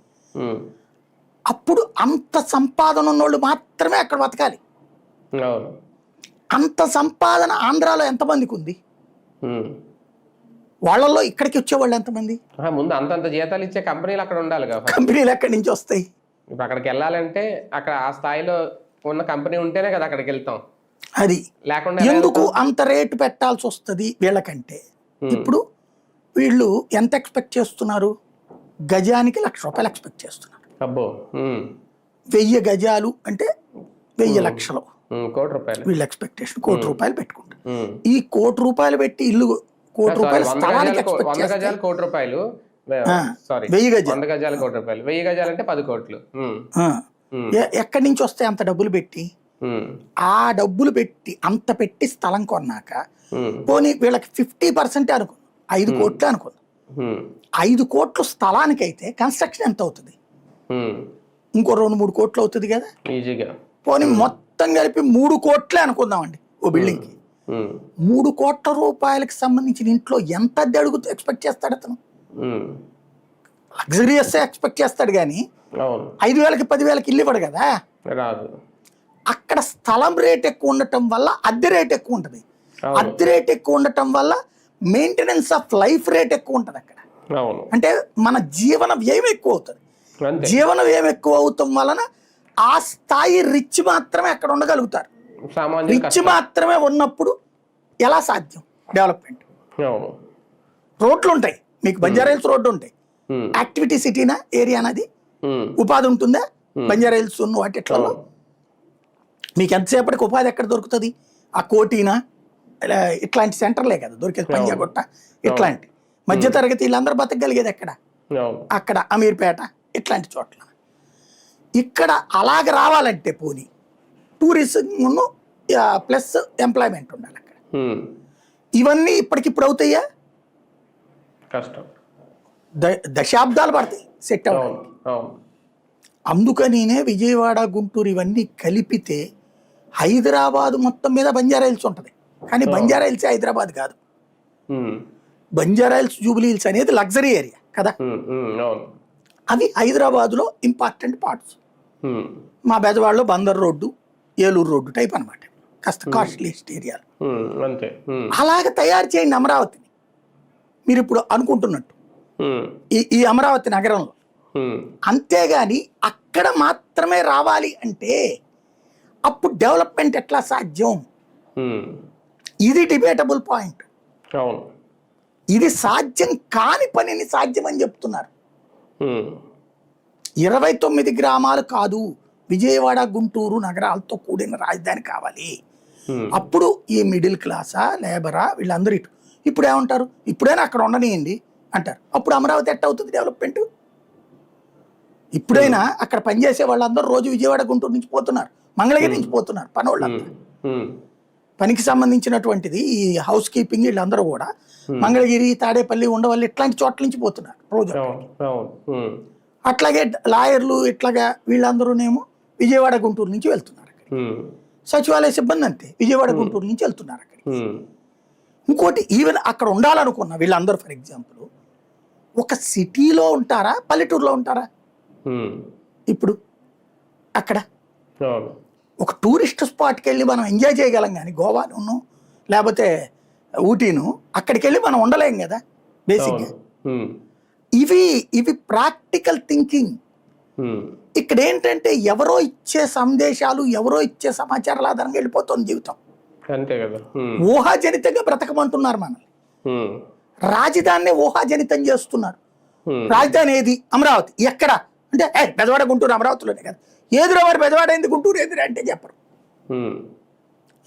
అప్పుడు అంత సంపాదన ఉన్నోళ్ళు మాత్రమే అక్కడ బతకాలి. అంత సంపాదన ఆంధ్రాలో ఎంతమందికి ఉంది? వాళ్ళల్లో ఇక్కడికి వచ్చేవాళ్ళు ఎంతమంది? ముందు అంతంత జీతాలు ఇచ్చే కంపెనీలు అక్కడ ఉండాలి కదా. కంపెనీలు ఎక్కడి నుంచి వస్తాయి? ఇప్పుడు అక్కడికి వెళ్ళాలంటే అక్కడ ఆ స్థాయిలో ఉన్న కంపెనీ ఉంటేనే కదా అక్కడికి వెళ్తాం. అది లేకుండా ఎందుకు అంత రేటు పెట్టాల్సి వస్తుంది వీళ్ళకంటే? ఇప్పుడు వీళ్ళు ఎంత ఎక్స్పెక్ట్ చేస్తున్నారు? గజానికి ₹1,00,000 ఎక్స్పెక్ట్ చేస్తున్నారు. అబ్బో, 1000 గజాలు అంటే 1,000 లక్షలు ₹1,00,00,000 వీళ్ళ ఎక్స్పెక్టేషన్. ₹1,00,00,000 పెట్టుకుంటారు. ఈ ₹1,00,00,000 పెట్టి ఇల్లు ₹1,00,00,000 స్థలానికి ఎక్స్పెక్ట్ ₹100 గజాలు ₹1,00,00,000. సారీ, 1000 గజాలు 100 గజాలు ₹1,00,00,000. 1000 గజాలు అంటే 10 కోట్లు. ఎక్కడి నుంచి వస్తాయి అంత డబ్బులు పెట్టి? ఆ డబ్బులు పెట్టి అంత పెట్టి స్థలం కొన్నాక పోనీ వీళ్ళకి 50% అనుకో, 5 కోట్లు అనుకో. 5 కోట్లు స్థలానికి అయితే కన్స్ట్రక్షన్ ఎంత అవుతుంది? ఇంకో 2-3 కోట్లు అవుతుంది కదా ఈజీగా. పోనీ మొత్తం కలిపి 3 కోట్లే అనుకుందామండి ఓ బిల్డింగ్కి. 3 కోట్ల రూపాయలకి సంబంధించిన ఇంట్లో ఎంత అద్దె అడుగుతూ ఎక్స్పెక్ట్ చేస్తాడు అతను? లగ్జరియస్ ఎక్స్పెక్ట్ చేస్తాడు కానీ 5,000కి 10,000కి ఇల్లు ఇవ్వడు కదా. అక్కడ స్థలం రేట్ ఎక్కువ ఉండటం వల్ల అద్దె రేట్ ఎక్కువ ఉంటుంది. అద్దె రేట్ ఎక్కువ ఉండటం వల్ల మెయింటెనెన్స్ ఆఫ్ లైఫ్ రేట్ ఎక్కువ ఉంటుంది అక్కడ. అంటే మన జీవన వ్యయం ఎక్కువ అవుతుంది. జీవన వ్యయం ఎక్కువ అవటం వలన ఆ స్థాయి రిచ్ మాత్రమే అక్కడ ఉండగలుగుతారు. రిచ్ మాత్రమే ఉన్నప్పుడు ఎలా సాధ్యం డెవలప్మెంట్? రోడ్లు ఉంటాయి మీకు, బంజారా హిల్స్ రోడ్డు ఉంటాయి. యాక్టివిటీ సిటీనా ఏరియానది? ఉపాధి ఉంటుందా బంజారా హిల్స్ ఉన్న వాటిట్లలో? మీకు ఎంతసేపటికి ఉపాధి ఎక్కడ దొరుకుతుంది? ఆ కోటీనా ఇట్లాంటి సెంటర్లే కదా దొరికేది, పంజాగుట్ట ఇట్లాంటి మధ్యతరగతి వీళ్ళందరూ బతకగలిగేది ఎక్కడ? అక్కడ అమీర్పేట ఇట్లాంటి చోట్ల. ఇక్కడ అలాగ రావాలంటే పోనీ టూరిజం ప్లస్ ఎంప్లాయ్మెంట్ ఉండాలి అక్కడ. ఇవన్నీ ఇప్పటికిప్పుడు అవుతాయా? కష్టం, దశాబ్దాలు పడతాయి సెట్ అవ్వడానికి. అందుకనినే విజయవాడ గుంటూరు ఇవన్నీ కలిపితే హైదరాబాద్ మొత్తం మీద బంజారా హిల్స్ ఉంటుంది. కానీ బంజారా హిల్స్ హైదరాబాద్ కాదు. బంజారా హిల్స్ జూబ్లీ హిల్స్ అనేది లగ్జరీ ఏరియా కదా. అవి హైదరాబాద్లో ఇంపార్టెంట్ పార్ట్స్. మా బెజవాడలో Bandar road, Eluru road type అనమాట, కాస్త కాస్ట్లీస్ట్ ఏరియాలు. అలాగ తయారు చేయండి అమరావతిని మీరు ఇప్పుడు అనుకుంటున్నట్టు ఈ అమరావతి నగరంలో. అంతేగాని అక్కడ మాత్రమే రావాలి అంటే అప్పుడు డెవలప్మెంట్ ఎట్లా సాధ్యం? ఇది డిబేటబుల్ పాయింట్. ఇది సాధ్యం కాని పనిని సాధ్యం అని చెప్తున్నారు. 29 గ్రామాలు కాదు, విజయవాడ గుంటూరు నగరాలతో కూడిన రాజధాని కావాలి. అప్పుడు ఈ మిడిల్ క్లాసా లేబరా వీళ్ళందరూ ఇప్పుడు ఏమంటారు? ఇప్పుడైనా అక్కడ ఉండనియండి అంటారు. అప్పుడు అమరావతి ఎట్ట అవుతుంది డెవలప్మెంట్? ఇప్పుడైనా అక్కడ పనిచేసే వాళ్ళందరూ రోజు విజయవాడ గుంటూరు నుంచి పోతున్నారు, మంగళగిరి నుంచి పోతున్నారు పనోళ్ళందరూ. పనికి సంబంధించినటువంటిది ఈ హౌస్ కీపింగ్ వీళ్ళందరూ కూడా మంగళగిరి, తాడేపల్లి, ఉండవల్లి ఇట్లాంటి చోట్ల నుంచి పోతున్నారు రోజు. అట్లాగే లాయర్లు ఇట్లాగా వీళ్ళందరూనేమో విజయవాడ గుంటూరు నుంచి వెళ్తున్నారు అక్కడికి. సచివాలయ సిబ్బంది అంతే విజయవాడ గుంటూరు నుంచి వెళ్తున్నారు అక్కడికి. ఇంకోటి ఈవెన్ అక్కడ ఉండాలనుకున్న వీళ్ళందరూ ఫర్ ఎగ్జాంపుల్ ఒక సిటీలో ఉంటారా పల్లెటూరులో ఉంటారా? ఇప్పుడు అక్కడ ఒక టూరిస్ట్ స్పాట్కి వెళ్ళి మనం ఎంజాయ్ చేయగలం కానీ గోవాను లేకపోతే ఊటీను అక్కడికి వెళ్ళి మనం ఉండలేం కదా బేసిక్గా. ఇవి ప్రాక్టికల్ థింకింగ్. ఇక్కడ ఏంటంటే ఎవరో ఇచ్చే సందేశాలు, ఎవరో ఇచ్చే సమాచారాల ఆధారంగా వెళ్ళిపోతుంది జీవితం. అంతే కదా. ఊహాజనితంగా బ్రతకమంటున్నారు మనల్ని. రాజధానిని ఊహాజనితం చేస్తున్నారు. రాజధాని ఏది? అమరావతి. ఎక్కడ అంటే బెజవాడ గుంటూరు అమరావతిలోనే కదా. ఏదిరా మరి బెజవాడైంది గుంటూరు ఎదురు అంటే చెప్పరు. ఉమ్,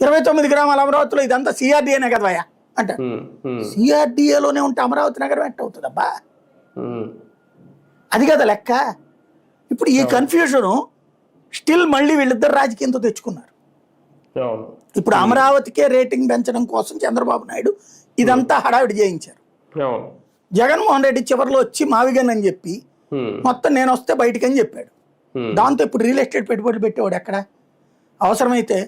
29 గ్రామాల అమరావతిలో ఇదంతా సిఆర్డీఏనే కదవయ్యా అంటారు. సిఆర్డీఏలోనే ఉంటే అమరావతి నగరం ఎట్ట అవుతుందబ్బా? ఉమ్, అది కదా లెక్క. ఇప్పుడు ఈ కన్ఫ్యూజను స్టిల్ మళ్ళీ వీళ్ళిద్దరు రాజకీయంతో తెచ్చుకున్నారు. అవును. ఇప్పుడు అమరావతికే రేటింగ్ పెంచడం కోసం చంద్రబాబు నాయుడు ఇదంతా హడావిడి చేయించారు. అవును. జగన్మోహన్ రెడ్డి చివరిలో వచ్చి మావిగన్ అని చెప్పి మొత్తం నేను వస్తే బయటికి అని చెప్పాడు. దాంతో ఇప్పుడు రియల్ ఎస్టేట్ పెట్టుబడులు పెట్టేవాడు ఎక్కడ? అవసరమైతే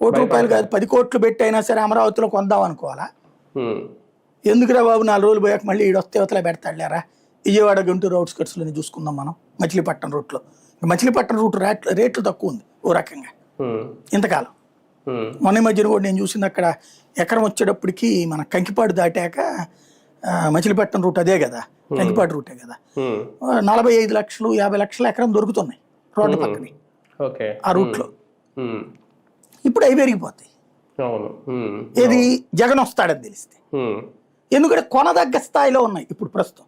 ₹1 కాదు 10 కోట్లు పెట్టి అయినా సరే అమరావతిలో కొందాం అనుకోవాలా? ఎందుకురా బాబు 4 రోజులు పోయాక మళ్ళీ ఈడొస్తే అవతల పెడతాడులేరా, విజయవాడ గుంటూరు అవుట్స్కట్స్లోనే చూసుకుందాం మనం, మచిలీపట్నం రూట్లో. మచిలీపట్నం రూట్ రేట్లు తక్కువ ఉంది ఓ రకంగా ఇంతకాలం. మొన్న మధ్యన కూడా నేను చూసింది అక్కడ ఎకరం వచ్చేటప్పటికి మన కంకిపాడు దాటాక మచిలీపట్నం రూట్ అదే కదా, కంకిపాడు రూటే కదా, 45 లక్షలు 50 లక్షల ఎకరం దొరుకుతున్నాయి రోడ్డు పక్కనే ఆ రూట్లో. ఇప్పుడు అవి పెరిగిపోతాయి. ఏది జగన్ వస్తాడని తెలిస్తే. ఎందుకంటే కొనదగ్గ స్థాయిలో ఉన్నాయి ఇప్పుడు ప్రస్తుతం.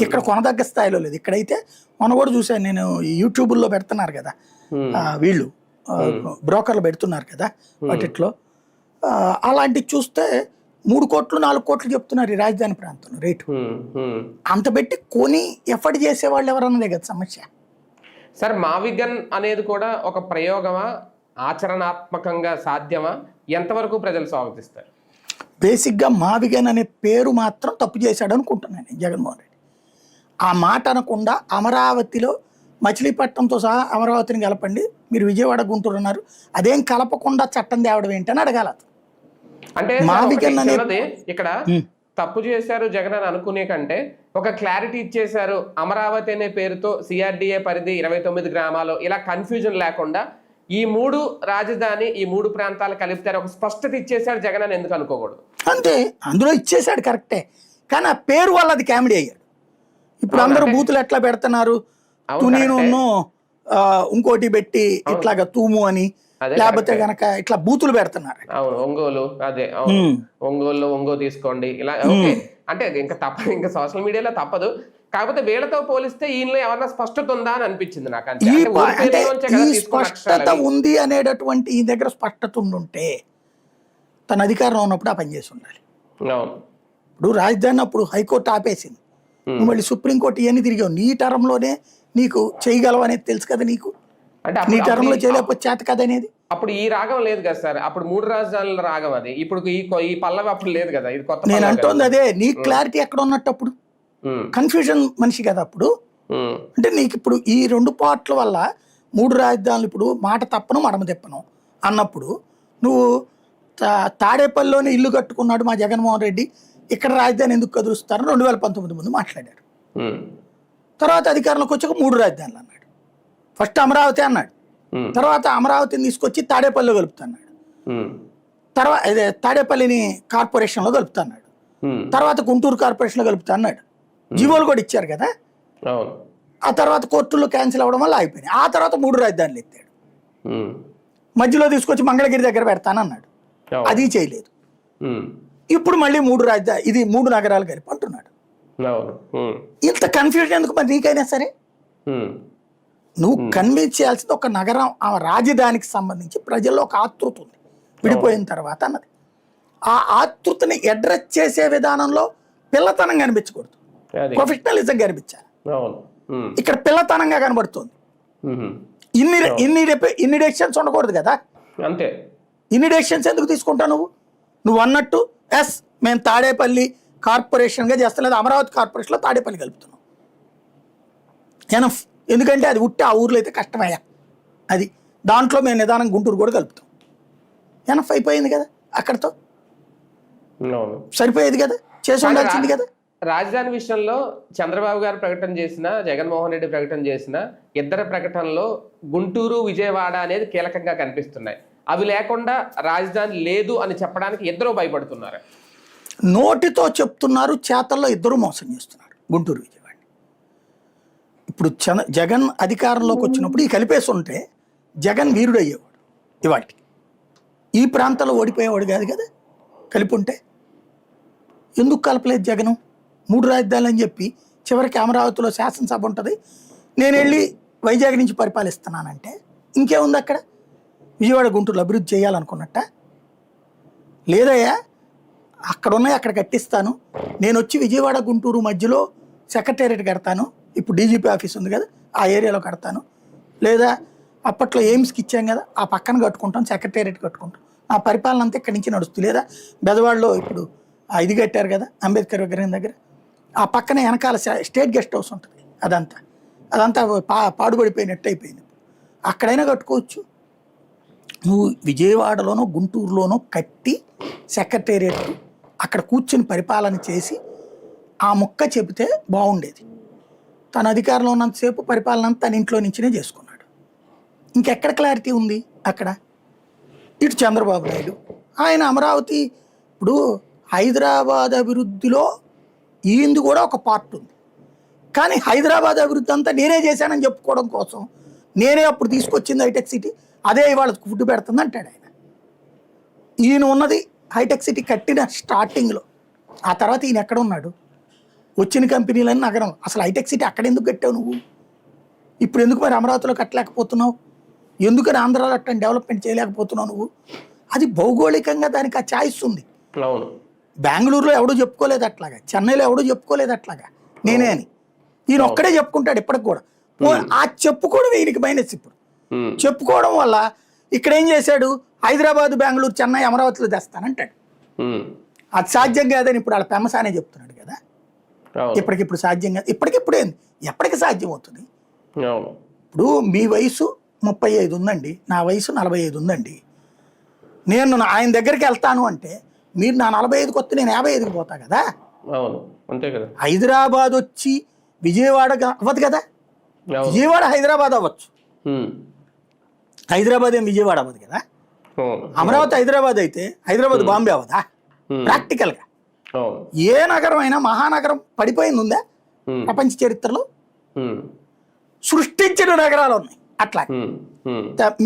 ఇక్కడ కొనదగ్గ స్థాయిలో లేదు. ఇక్కడైతే మొన్న కూడా చూసాను నేను, యూట్యూబ్లో పెడుతున్నారు కదా వీళ్ళు బ్రోకర్లు పెడుతున్నారు కదా వాటిట్లో, అలాంటివి చూస్తే 3 కోట్లు 4 కోట్లు చెప్తున్నారు ఈ రాజధాని ప్రాంతంలో రేటు. అంత పెట్టి కొని ఎఫర్ట్ చేసేవాళ్ళు ఎవరన్నదే కదా సమస్య. సార్ మావిగన్ అనేది కూడా ఒక ప్రయోగమా, ఆచరణాత్మకంగా సాధ్యమా, ఎంతవరకు ప్రజలు స్వాగతిస్తారు? బేసిక్గా మావిగన్ అనే పేరు మాత్రం తప్పు చేశాడు అనుకుంటున్నాను నేను జగన్మోహన్ రెడ్డి. ఆ మాట అనకుండా అమరావతిలో మచిలీపట్నంతో సహా అమరావతిని కలపండి, మీరు విజయవాడ గుంటూరు అన్నారు, అదేం కలపకుండా చట్టం తేవడం ఏంటని అడగాల. అంటే మావిగన్ అనేది ఇక్కడ తప్పు చేశారు జగన్ అని అనుకునే కంటే ఒక క్లారిటీ ఇచ్చేశారు, అమరావతి అనే పేరుతో సిఆర్డీఏ పరిధి 29 గ్రామాలు, ఇలా కన్ఫ్యూజన్ లేకుండా ఈ 3 రాజధాని ఈ 3 ప్రాంతాలు కలిపితే ఒక స్పష్టత ఇచ్చేశాడు జగన్ అని ఎందుకు అనుకోకూడదు? అంతే, అందులో ఇచ్చేశాడు కరెక్టే, కానీ ఆ పేరు వల్ల అది కామెడీ అయ్యాడు. ఇప్పుడు అందరూ బూతులు ఎట్లా పెడుతున్నారు, తునీను ఇంకోటి పెట్టి ఇట్లాగా తూము అని, లేకపోతే గనక ఇట్లా బూతులు పెడుతున్నారు. అవును, ఒంగోలు అదే ఒంగోలు ఒంగో తీసుకోండి ఇలా. అంటే ఇంకా తప్పదు, ఇంకా సోషల్ మీడియాలో తప్పదు. కాకపోతే వీళ్ళతో పోలిస్తే ఈయనలో ఏమన్నా స్పష్టత ఉందా అని అనిపించింది నాకు. ఈ స్పష్టత ఉంది అనేటటువంటి ఈ దగ్గర స్పష్టత ఉండుంటే తన అధికారంలో ఉన్నప్పుడు ఆ పని చేసి ఉండాలి. ఇప్పుడు రాజధాని అప్పుడు హైకోర్టు ఆపేసింది, నువ్వు మళ్ళీ సుప్రీంకోర్టు ఇవన్నీ తిరిగావు, నీ టర్మ్లోనే నీకు చేయగలవు అనేది తెలుసు కదా నీకు, అంటే నీ టర్మ్లో చేయలేకపోతే చేత కదా అనేది. అప్పుడు ఈ రాగం లేదు కదా సార్, అప్పుడు 3 రాజధానుల రాగం అది. ఇప్పుడు ఈ పల్లవి అప్పుడు లేదు కదా, ఇది కొత్త. నేను అంటోంది అదే, నీ క్లారిటీ ఎక్కడ ఉన్నట్టు అప్పుడు కన్ఫ్యూజన్ మనిషి కదా అప్పుడు. అంటే నీకు ఇప్పుడు ఈ 2 పార్ట్ల వల్ల 3 రాజధానులు, ఇప్పుడు మాట తప్పను మడమ తిప్పను అన్నప్పుడు నువ్వు తాడేపల్లిలోనే ఇల్లు కట్టుకున్నాడు మా జగన్మోహన్ రెడ్డి, ఇక్కడ రాజధాని ఎందుకు కదులుస్తారని 2019 ముందు మాట్లాడారు. తర్వాత అధికారంలోకి వచ్చాక 3 రాజధానులు అన్నాడు. ఫస్ట్ అమరావతి అన్నాడు, తర్వాత అమరావతిని తీసుకొచ్చి తాడేపల్లిలో కలుపుతున్నాడు, తర్వాత అదే తాడేపల్లిని కార్పొరేషన్లో కలుపుతున్నాడు, తర్వాత గుంటూరు కార్పొరేషన్లో కలుపుతా అన్నాడు. జీవోలు కూడా ఇచ్చారు కదా. ఆ తర్వాత కోర్టుల్లో క్యాన్సిల్ అవ్వడం వల్ల ఆగిపోయినాయి. ఆ తర్వాత 3 రాజధానులు ఎత్తాడు, మధ్యలో తీసుకొచ్చి మంగళగిరి దగ్గర పెడతానన్నాడు, అది చేయలేదు. ఇప్పుడు మళ్ళీ 3 రాజధాని, ఇది 3 నగరాలు కలిపి అంటున్నాడు. ఇంత కన్ఫ్యూజన్ ఎందుకు మరి నీకైనా సరే? నువ్వు కన్విన్స్ చేయాల్సింది ఒక నగరం ఆ రాజధానికి సంబంధించి ప్రజల్లో ఒక ఆతృత ఉంది విడిపోయిన తర్వాత అన్నది. ఆ ఆతృతని అడ్రస్ చేసే విధానంలో పిల్లతనం కనిపించకూడదు, ప్రొఫెషనలిజం కనిపించాలి. ఇక్కడ పిల్లతనంగా కనబడుతుంది. ఇన్ని డెసిషన్స్ ఉండకూడదు కదా. అంతే, ఇన్ని డెసిషన్స్ ఎందుకు తీసుకుంటావు నువ్వు అన్నట్టు? ఎస్, మేము తాడేపల్లి కార్పొరేషన్గా చేస్తలేదు, అమరావతి కార్పొరేషన్లో తాడేపల్లి కలుపుతున్నాం, ఎనఫ్. ఎందుకంటే అది ఉట్టి ఆ ఊర్లో అయితే కష్టమయ్యా, అది దాంట్లో మేము నిదానం గుంటూరు కూడా కలుపుతాం, ఎనఫ్ అయిపోయింది కదా, అక్కడతో సరిపోయేది కదా, చేసి ఉండాల్సింది కదా. రాజధాని విషయంలో చంద్రబాబు గారు ప్రకటన చేసిన, జగన్మోహన్ రెడ్డి ప్రకటన చేసిన ఇద్దరు ప్రకటనలో గుంటూరు విజయవాడ అనేది కీలకంగా కనిపిస్తున్నాయి. అవి లేకుండా రాజధాని లేదు అని చెప్పడానికి ఇద్దరు భయపడుతున్నారు. నోటితో చెప్తున్నారు, చేతల్లో ఇద్దరు మోసం చేస్తున్నారు గుంటూరు విజయవాడ. ఇప్పుడు జగన్ అధికారంలోకి వచ్చినప్పుడు ఈ కలిపేసి ఉంటే జగన్ వీరుడు అయ్యేవాడు, ఇవాటికి ఈ ప్రాంతంలో ఓడిపోయేవాడు కాదు కదా. కలిపి ఉంటే ఎందుకు కలపలేదు జగను? 3 రాజధానులు అని చెప్పి చివరికి అమరావతిలో శాసనసభ ఉంటుంది, నేను వెళ్ళి వైజాగ్ నుంచి పరిపాలిస్తున్నానంటే ఇంకేముంది అక్కడ? విజయవాడ గుంటూరులో అభివృద్ధి చేయాలనుకున్నట్ట? లేదయ్యా, అక్కడ ఉన్నాయి అక్కడ కట్టిస్తాను, నేను వచ్చి విజయవాడ గుంటూరు మధ్యలో సెక్రటేరియట్ కడతాను, ఇప్పుడు డీజీపీ ఆఫీస్ ఉంది కదా ఆ ఏరియాలో కడతాను, లేదా అప్పట్లో ఎయిమ్స్కి ఇచ్చాం కదా ఆ పక్కన కట్టుకుంటాం, సెక్రటేరియట్ కట్టుకుంటాం, ఆ పరిపాలన అంతా ఇక్కడి నుంచి నడుస్తుంది. లేదా బెదవాడలో ఇప్పుడు ఇది కట్టారు కదా అంబేద్కర్ విగ్రహం దగ్గర, ఆ పక్కనే వెనకాల స్టేట్ గెస్ట్ హౌస్ ఉంటుంది, అదంతా పాడుపడిపోయినట్టు అయిపోయింది. అక్కడైనా కట్టుకోవచ్చు. నువ్వు విజయవాడలోనో గుంటూరులోనో కట్టి సెక్రటేరియట్ అక్కడ కూర్చుని పరిపాలన చేసి ఆ ముక్క చెబితే బాగుండేది. తన అధికారంలో ఉన్నంతసేపు పరిపాలన అంతా తన ఇంట్లో నుంచినే చేసుకున్నాడు. ఇంకెక్కడ క్లారిటీ ఉంది అక్కడ? ఇటు చంద్రబాబు నాయుడు ఆయన అమరావతి, ఇప్పుడు హైదరాబాద్ అభివృద్ధిలో ఈయనది కూడా ఒక పార్ట్ ఉంది. కానీ హైదరాబాద్ అభివృద్ధి అంతా నేనే చేశానని చెప్పుకోవడం కోసం నేనే అప్పుడు తీసుకొచ్చింది హైటెక్ సిటీ, అదే ఇవాళ ఫుడ్ పెడుతుంది అంటాడు ఆయన. ఈయన ఉన్నది హైటెక్ సిటీ కట్టిన స్టార్టింగ్లో, ఆ తర్వాత ఈయన ఎక్కడ ఉన్నాడు? వచ్చిన కంపెనీలని నగరం. అసలు హైటెక్ సిటీ అక్కడ ఎందుకు కట్టావు నువ్వు? ఇప్పుడు ఎందుకు మరి అమరావతిలో కట్టలేకపోతున్నావు? ఎందుకని ఆంధ్రాలో అట్లా డెవలప్మెంట్ చేయలేకపోతున్నావు నువ్వు? అది భౌగోళికంగా దానికి ఆ ఛాయిస్ ఉంది. బెంగళూరులో ఎవడూ చెప్పుకోలేదు అట్లాగా, చెన్నైలో ఎవడూ చెప్పుకోలేదు అట్లాగా నేనే అని. ఈయన ఒక్కడే చెప్పుకుంటాడు ఇప్పటికి కూడా. ఆ చెప్పుకోవడం ఈయనకి మైనస్. ఇప్పుడు చెప్పుకోవడం వల్ల ఇక్కడ ఏం చేశాడు? హైదరాబాద్, బెంగళూరు, చెన్నై, అమరావతిలో తెస్తానంటాడు. అది సాధ్యం కాదని ఇప్పుడు వాళ్ళ పెమ్మసానే చెప్తున్నాడు కదా. ఇప్పటికిప్పుడు సాధ్యం కాదు. ఇప్పటికిప్పుడు ఏంది, ఎప్పటికి సాధ్యం అవుతుంది? ఇప్పుడు మీ వయసు 35 ఉందండి, నా వయసు 45 ఉందండి. నేను ఆయన దగ్గరికి వెళ్తాను అంటే మీరు నా 45కి వస్తే నేను 55కి పోతా కదా. అంతే కదా. హైదరాబాద్ వచ్చి విజయవాడ అవ్వదు కదా. విజయవాడ హైదరాబాద్ అవ్వచ్చు, హైదరాబాద్ ఏం విజయవాడ అవ్వదు కదా. అమరావతి హైదరాబాద్ అయితే హైదరాబాద్ బాంబే అవ్వదా? ప్రాక్టికల్గా ఏ నగరం అయినా మహానగరం పడిపోయింది ఉందా ప్రపంచ చరిత్రలో? సృష్టించిన నగరాలు ఉన్నాయి అట్లా.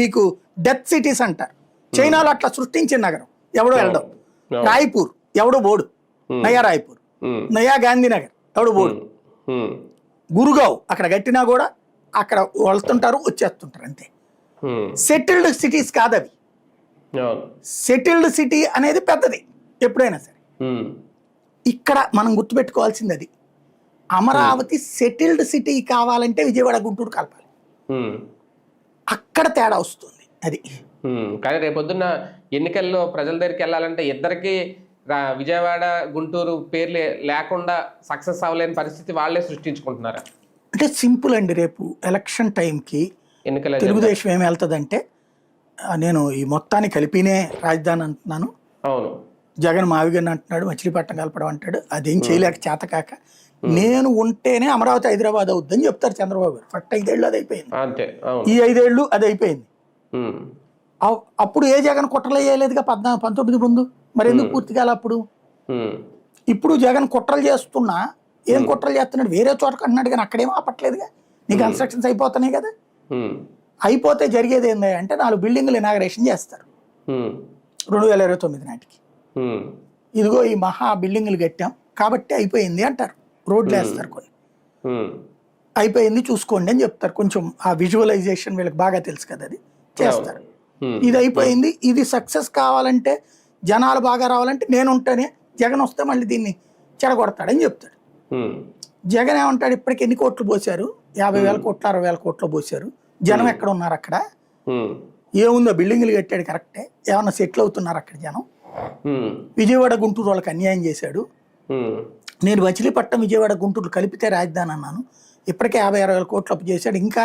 మీకు డెత్ సిటీస్ అంటారు. చైనాలో అట్లా సృష్టించిన నగరం ఎవడో వెళ్ళడం. రాయ్పూర్ ఎవడో బోడు, నయా రాయ్పూర్, నయా గాంధీనగర్ ఎవడో బోడు. గురుగావ్ అక్కడ కట్టినా కూడా అక్కడ వెళ్తుంటారు వచ్చేస్తుంటారు అంతే. సెటిల్డ్ సిటీస్ కాదవి. సెటిల్డ్ సిటీ అనేది పెద్దది ఎప్పుడైనా సరే. ఇక్కడ మనం గుర్తుపెట్టుకోవాల్సింది అది. అమరావతి సెటిల్డ్ సిటీ కావాలంటే విజయవాడ గుంటూరు కలపాలి. అక్కడ తేడా వస్తుంది అది. కానీ రేపొద్దున్న ఎన్నికల్లో ప్రజల దగ్గరికి వెళ్ళాలంటే ఇద్దరికి విజయవాడ గుంటూరు పేర్లు లేకుండా సక్సెస్ అవ్వలేని పరిస్థితి వాళ్ళే సృష్టించుకుంటున్నారా? అంటే సింపుల్ అండి. రేపు ఎలక్షన్ టైంకి తెలుగుదేశం ఏమి వెళ్తుందంటే, నేను ఈ మొత్తాన్ని కలిపినే రాజధాని అంటున్నాను, అవును జగన్ మావిగన్ అంటున్నాడు, మచిలీపట్నం కలపడం అంటాడు, అదేం చేయలేక చేతకాక నేను ఉంటేనే అమరావతి హైదరాబాద్ అవుద్దని చెప్తారు చంద్రబాబు గారు. ఫస్ట్ 5 ఏళ్ళు అది అయిపోయింది, ఈ 5 ఏళ్ళు అది అయిపోయింది. అప్పుడు ఏ జగన్ కుట్రలు వేయలేదుగా 19 ముందు, మరి ఎందుకు పూర్తి కాలే అప్పుడు? ఇప్పుడు జగన్ కుట్రలు చేస్తున్నా, ఏం కుట్రలు చేస్తున్నాడు? వేరే చోట అంటున్నాడు కానీ అక్కడేమో ఆపట్లేదుగా. నీ కన్స్ట్రక్షన్స్ అయిపోతున్నాయి కదా. అయిపోతే జరిగేది ఏంది అంటే 4 బిల్డింగ్లు ఇనాగరేషన్ చేస్తారు 2029 నాటికి. ఇదిగో ఈ మహా బిల్డింగ్లు కట్టాం కాబట్టి అయిపోయింది అంటారు. రోడ్లు వేస్తారు కొన్ని, అయిపోయింది చూసుకోండి అని చెప్తారు. కొంచెం ఆ విజువలైజేషన్ వీళ్ళకి బాగా తెలుసు కదా, అది చేస్తారు. ఇది అయిపోయింది, ఇది సక్సెస్ కావాలంటే జనాలు బాగా రావాలంటే నేను ఉంటేనే, జగన్ వస్తే మళ్ళీ దీన్ని చెడగొడతాడని చెప్తాడు. జగన్ ఏమంటాడు? ఇప్పటికి ఎన్ని కోట్లు పోసారు? 50,000 కోట్లు 60,000 కోట్లు పోసారు. జనం ఎక్కడ ఉన్నారు అక్కడ? ఏముందో బిల్డింగ్లు కట్టాడు కరెక్టే, ఏమన్నా సెటిల్ అవుతున్నారు అక్కడ జనం? విజయవాడ గుంటూరు వాళ్ళకి అన్యాయం చేశాడు. నేను మచిలీపట్నం విజయవాడ గుంటూరు కలిపితే రాజధాని అన్నాను, ఇప్పటికే 50,000-60,000 కోట్లు అప్పు చేశాడు, ఇంకా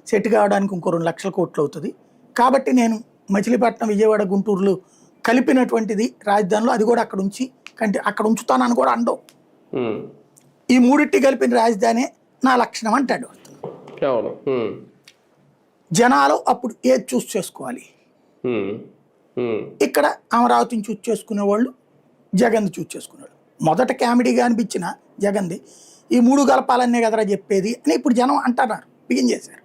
సెట్ కావడానికి ఇంకో 2 లక్షల కోట్లు అవుతుంది. కాబట్టి నేను మచిలీపట్నం విజయవాడ గుంటూరులో కలిపినటువంటిది రాజధానిలో, అది కూడా అక్కడ ఉంచి అక్కడ ఉంచుతానని కూడా అండవు. ఈ మూడింటి కలిపిన రాజధాని నా లక్షణం అంటాడు. జనాలు అప్పుడు ఏది చూస్ చేసుకోవాలి? ఇక్కడ అమరావతిని చూస్ చేసుకునే వాళ్ళు, జగన్ చూస్ చేసుకునేవాళ్ళు. మొదట కామెడీగా అనిపించిన జగన్ది ఈ 3 కలపాలనే కదరా చెప్పేది అని ఇప్పుడు జనం అంటున్నారు, బిగిన్ చేశారు.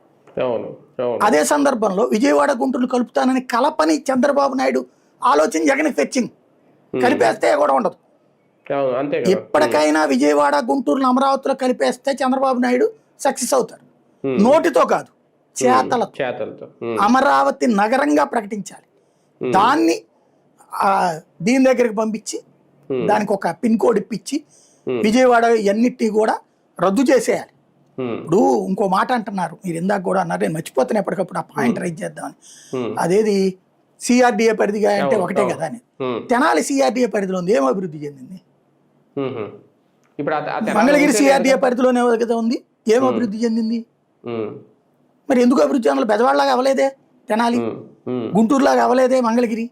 అదే సందర్భంలో విజయవాడ గుంటూరు కలుపుతానని కలపని చంద్రబాబు నాయుడు ఆలోచన జగన్కి తెచ్చింది. కలిపేస్తే కూడా ఉండదు. ఎప్పటికైనా విజయవాడ గుంటూరును అమరావతిలో కలిపేస్తే చంద్రబాబు నాయుడు సక్సెస్ అవుతారు. నోటితో కాదు, చేతలతో అమరావతి నగరంగా ప్రకటించాలి. దాన్ని దీని దగ్గరికి పంపించి దానికి ఒక పిన్ కోడ్ ఇప్పించి విజయవాడ ఎన్నిటినీ కూడా రద్దు చేసేయాలి. ఇప్పుడు ఇంకో మాట అంటున్నారు, మీరు ఇందాక కూడా అన్నారు, నేను మర్చిపోతాను ఎప్పటికప్పుడు ఆ పాయింట్ రైజ్ చేద్దామని. అదేది సిఆర్డిఏ పరిధిగా అంటే ఒకటే కదా అని. తెనాలి సిఆర్డిఏ పరిధిలో ఉంది, ఏం అభివృద్ధి చెందింది? మంగళగిరి సిఆర్డిఏ పరిధిలోనే కదా ఉంది, ఏం అభివృద్ధి చెందింది? మరి ఎందుకు అభివృద్ధి చెందాలి? బెదవాడలాగా అవ్వలేదే తెనాలి, గుంటూరులాగా అవ్వలేదే మంగళగిరి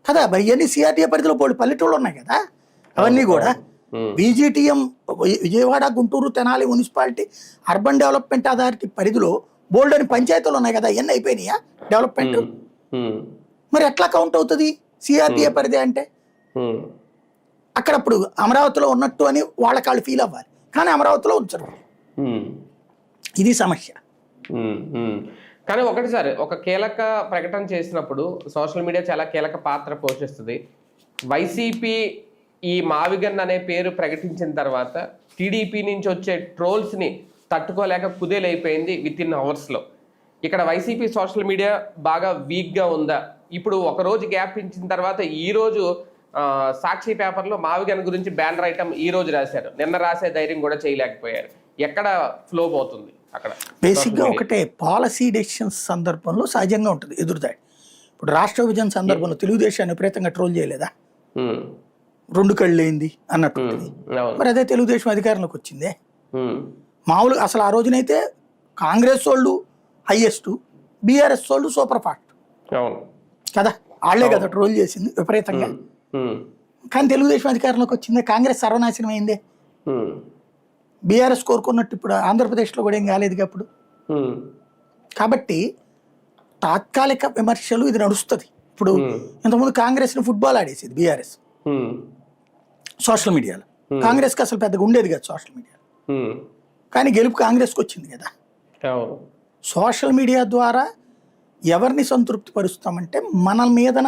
కదా. మరి ఇవన్నీ సిఆర్డిఏ పరిధిలో పల్లెటూళ్ళు ఉన్నాయి కదా, అవన్నీ కూడా BGTM Vijayawada, Guntur, Tenali municipality urban development authority పరిధిలో బోల్డ్ అని పంచాయతీలు ఉన్నాయి కదా, ఇవన్నీ అయిపోయినాయా డెవలప్మెంట్? మరి ఎట్లా కౌంట్ అవుతుంది సిఆర్డిఏ పరిధి అంటే? అక్కడ అప్పుడు అమరావతిలో ఉన్నట్టు అని వాళ్ళకాళ్ళు ఫీల్ అవ్వాలి, కానీ అమరావతిలో ఉంచరు. ఇది సమస్య. కానీ ఒకటిసారి ఒక కీలక ప్రకటన చేసినప్పుడు సోషల్ మీడియా చాలా కీలక పాత్ర పోషిస్తుంది. వైసీపీ ఈ మావిగన్ అనే పేరు ప్రకటించిన తర్వాత టీడీపీ నుంచి వచ్చే ట్రోల్స్ని తట్టుకోలేక కుదేలైపోయింది విత్ ఇన్ అవర్స్లో. ఇక్కడ వైసీపీ సోషల్ మీడియా బాగా వీక్గా ఉందా? ఇప్పుడు ఒకరోజు గ్యాప్ ఇచ్చిన తర్వాత ఈరోజు సాక్షి పేపర్లో మావిగన్ గురించి బ్యానర్ ఐటమ్ ఈ రోజు రాశారు, నిన్న రాసే ధైర్యం కూడా చేయలేకపోయారు. ఎక్కడ ఫ్లో పోతుంది అక్కడ? బేసిక్గా ఒకటే, పాలసీ డెసిషన్స్ సందర్భంలో సహజంగా ఉంటుంది ఎదురుదాడి. ఇప్పుడు రాష్ట్ర విభజన సందర్భంలో తెలుగుదేశాన్ని విపరీతంగా ట్రోల్ చేయలేదా? 2 కళ్ళు అయింది అన్నట్టు. మరి అదే తెలుగుదేశం అధికారంలోకి వచ్చిందే. మామూలుగా అసలు ఆ రోజునైతే కాంగ్రెస్ వాళ్ళు హైయెస్ట్, బీఆర్ఎస్ వాళ్ళు సూపర్ ఫాస్ట్ కదా, వాళ్ళే కదా ట్రోల్ చేసింది విపరీతంగా. కానీ తెలుగుదేశం అధికారంలోకి వచ్చిందే, కాంగ్రెస్ సర్వనాశనం అయిందే. బీఆర్ఎస్ కోరుకున్నట్టు ఇప్పుడు ఆంధ్రప్రదేశ్లో కూడా ఏం కాలేదు అప్పుడు. కాబట్టి తాత్కాలిక విమర్శలు ఇది నడుస్తుంది. ఇప్పుడు ఇంతకుముందు కాంగ్రెస్ని ఫుట్బాల్ ఆడేసేది బీఆర్ఎస్ సోషల్ మీడియాలో. కాంగ్రెస్కి అసలు పెద్దగా ఉండేది కదా సోషల్ మీడియాలో, కానీ గెలుపు కాంగ్రెస్కి వచ్చింది కదా. సోషల్ మీడియా ద్వారా ఎవరిని సంతృప్తి పరుస్తామంటే మన మీదన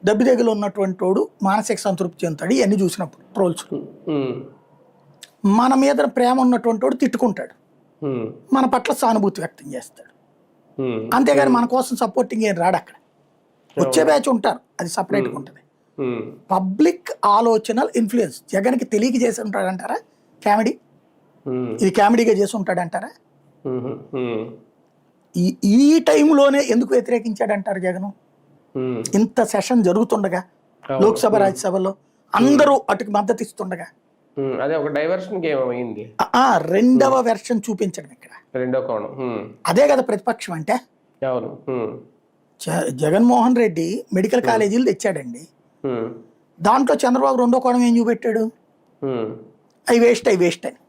దెబ్బదెగలు ఉన్నటువంటి వాడు మానసిక సంతృప్తి చెందుతాడు. ఇవన్నీ చూసినప్పుడు ట్రోల్స్. మన మీద ప్రేమ ఉన్నటువంటి వాడు తిట్టుకుంటాడు, మన పట్ల సానుభూతి వ్యక్తం చేస్తాడు. అంతేగాని మన కోసం సపోర్టింగ్ ఏం రాడు. అక్కడ వచ్చే బ్యాచ్ ఉంటారు, అది సపరేట్గా ఉంటుంది. పబ్లిక్ ఆలోచనలు ఇన్ఫ్లుయెన్స్ జగన్కి తెలియక చేసి ఉంటాడంటారా? కామెడీ, ఇది కామెడీగా చేసి ఉంటాడంటారా? ఈ టైంలోనే ఎందుకు వ్యతిరేకించాడంటారు జగన్? ఇంత సెషన్ జరుగుతుండగా, లోక్సభ రాజ్యసభలో అందరూ అటుకు మద్దతు ఇస్తుండగా అదే ఒక డైవర్షన్ గేమ్ అయింది. రెండవ వెర్షన్ చూపించడం ఇక్కడ, రెండో కోణం. అదే కదా ప్రతిపక్షం అంటే. జగన్మోహన్ రెడ్డి మెడికల్ కాలేజీలు తెచ్చాడండి, దాంట్లో చంద్రబాబు రెండో కోణం ఏం చూపెట్టాడు? అవి వేస్ట్ అని.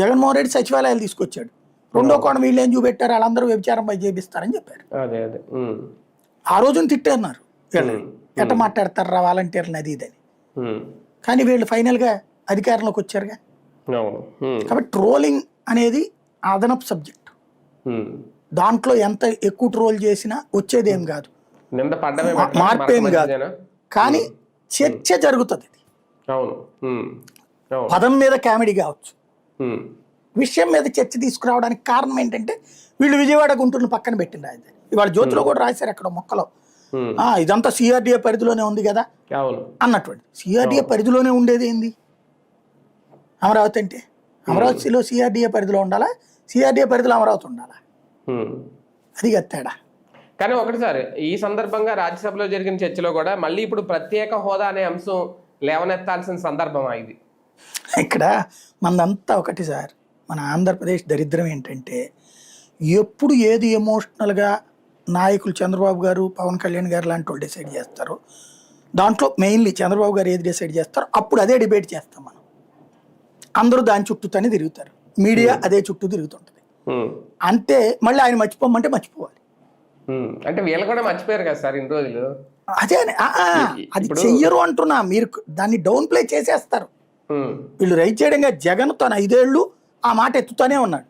జగన్మోహన్ రెడ్డి సచివాలయాలు తీసుకొచ్చాడు, రెండో కోణం వీళ్ళు ఏం చూపెట్టారు? వాళ్ళందరూ వ్యభిచారం చేపిస్తారని చెప్పారు. ఆ రోజున తిట్టన్నారు, ఎట్ట మాట్లాడతారా వాలంటీర్లు అది ఇదని. కానీ వీళ్ళు ఫైనల్గా అధికారంలోకి వచ్చారుగా. కాబట్టి ట్రోలింగ్ అనేది అదనపు సబ్జెక్ట్. దాంట్లో ఎంత ఎక్కువ ట్రోల్ చేసినా వచ్చేది ఏం కాదు, మార్పేం కాదు. కానీ చర్చ జరుగుతుంది. పదం మీద కామెడీ కావచ్చు, విషయం మీద చర్చ తీసుకురావడానికి కారణం ఏంటంటే వీళ్ళు విజయవాడ, గుంటూరుని పక్కన పెట్టింది. రాజధాని ఇవాళ జ్యోతిలో కూడా రాశారు అక్కడ మొక్కలో, ఇదంతా సిఆర్డిఏ పరిధిలోనే ఉంది కదా అన్నటువంటి. సిఆర్డిఏ పరిధిలోనే ఉండేది ఏంది అమరావతి అంటే? అమరావతిలో సిఆర్డిఏ పరిధిలో ఉండాలా, సిఆర్డిఏ పరిధిలో అమరావతి ఉండాలా? అది తేడా. కానీ ఒకటిసారి ఈ సందర్భంగా రాజ్యసభలో జరిగిన చర్చలో కూడా మళ్ళీ ఇప్పుడు ప్రత్యేక హోదా అనే అంశం లేవనెత్తాల్సిన సందర్భం ఇది. ఇక్కడ మనదంతా ఒకటి సార్, మన ఆంధ్రప్రదేశ్ దరిద్రం ఏంటంటే ఎప్పుడు ఏది ఎమోషనల్గా నాయకులు చంద్రబాబు గారు, పవన్ కళ్యాణ్ గారు లాంటి వాళ్ళు డిసైడ్ చేస్తారో, దాంట్లో మెయిన్లీ చంద్రబాబు గారు ఏది డిసైడ్ చేస్తారో అప్పుడు అదే డిబేట్ చేస్తాం మనం. అందరూ దాని చుట్టూతోనే తిరుగుతారు, మీడియా అదే చుట్టూ తిరుగుతుంటుంది. అంతే, మళ్ళీ ఆయన మర్చిపోమంటే మర్చిపోవాలి. అంటే వీళ్ళు కూడా మర్చిపోయారు కదా సార్ ఇన్ని రోజులు. అదే అది చెయ్యరు అంటున్నా, మీరు దాన్ని డౌన్ ప్లే చేసేస్తారు. వీళ్ళు రైట్ చేయడంగా జగన్ తన 5 ఏళ్ళు ఆ మాట ఎత్తుతూనే ఉన్నాడు.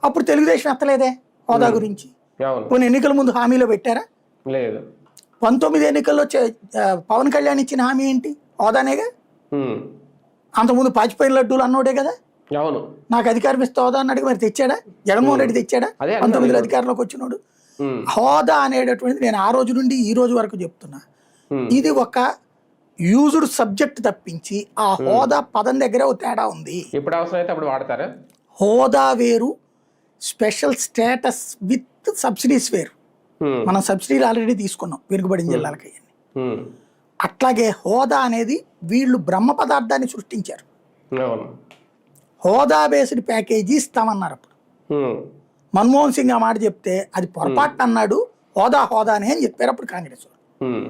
అప్పుడు తెలుగుదేశం ఎత్తలేదే హోదా గురించి. కొన్ని ఎన్నికల ముందు హామీలో పెట్టారా? లేదు. 19 ఎన్నికల్లో పవన్ కళ్యాణ్ ఇచ్చిన హామీ ఏంటి? హోదానేగా. అంతకుముందు పాచిపోయిన లడ్డూలు అన్నోడే కదా. అవును. నాకు అధికారం ఇస్తే హోదా అన్నాడు, మరి తెచ్చాడా? జగన్మోహన్ రెడ్డి తెచ్చాడా? అదే అన్నా 19 నేను. అధికారంలోకి వచ్చినోడు. ఉమ్, హోదా అనేటటువంటిది నేను ఆ రోజు నుండి ఈ రోజు వరకు చెప్తున్నా, ఉమ్, ఇది ఒక యూజ్డ్ సబ్జెక్ట్ తప్పించి ఆ ఉమ్. హోదా పదం దగ్గర ఒక తేడా ఉంది. ఎప్పుడు అవసరం అయితే అప్పుడు వాడతారా? హోదా వేరు, స్పెషల్ స్టేటస్ విత్ సబ్సిడీస్ వేరు. ఉమ్, మనం సబ్సిడీలు ఆల్రెడీ తీసుకున్నాం వెనుకబడిన జిల్లాలకి అవన్నీ. ఉమ్, అట్లాగే హోదా అనేది వీళ్ళు బ్రహ్మ పదార్థాన్ని సృష్టించారు. అవును. హోదా బేస్డ్ ప్యాకేజీ ఇస్తామన్నారు అప్పుడు. ఉమ్, మన్మోహన్ సింగ్ ఆ మాట చెప్తే అది పొరపాటు అన్నాడు, హోదా హోదానే అని చెప్పారు అప్పుడు కాంగ్రెస్ వాళ్ళు. ఉమ్,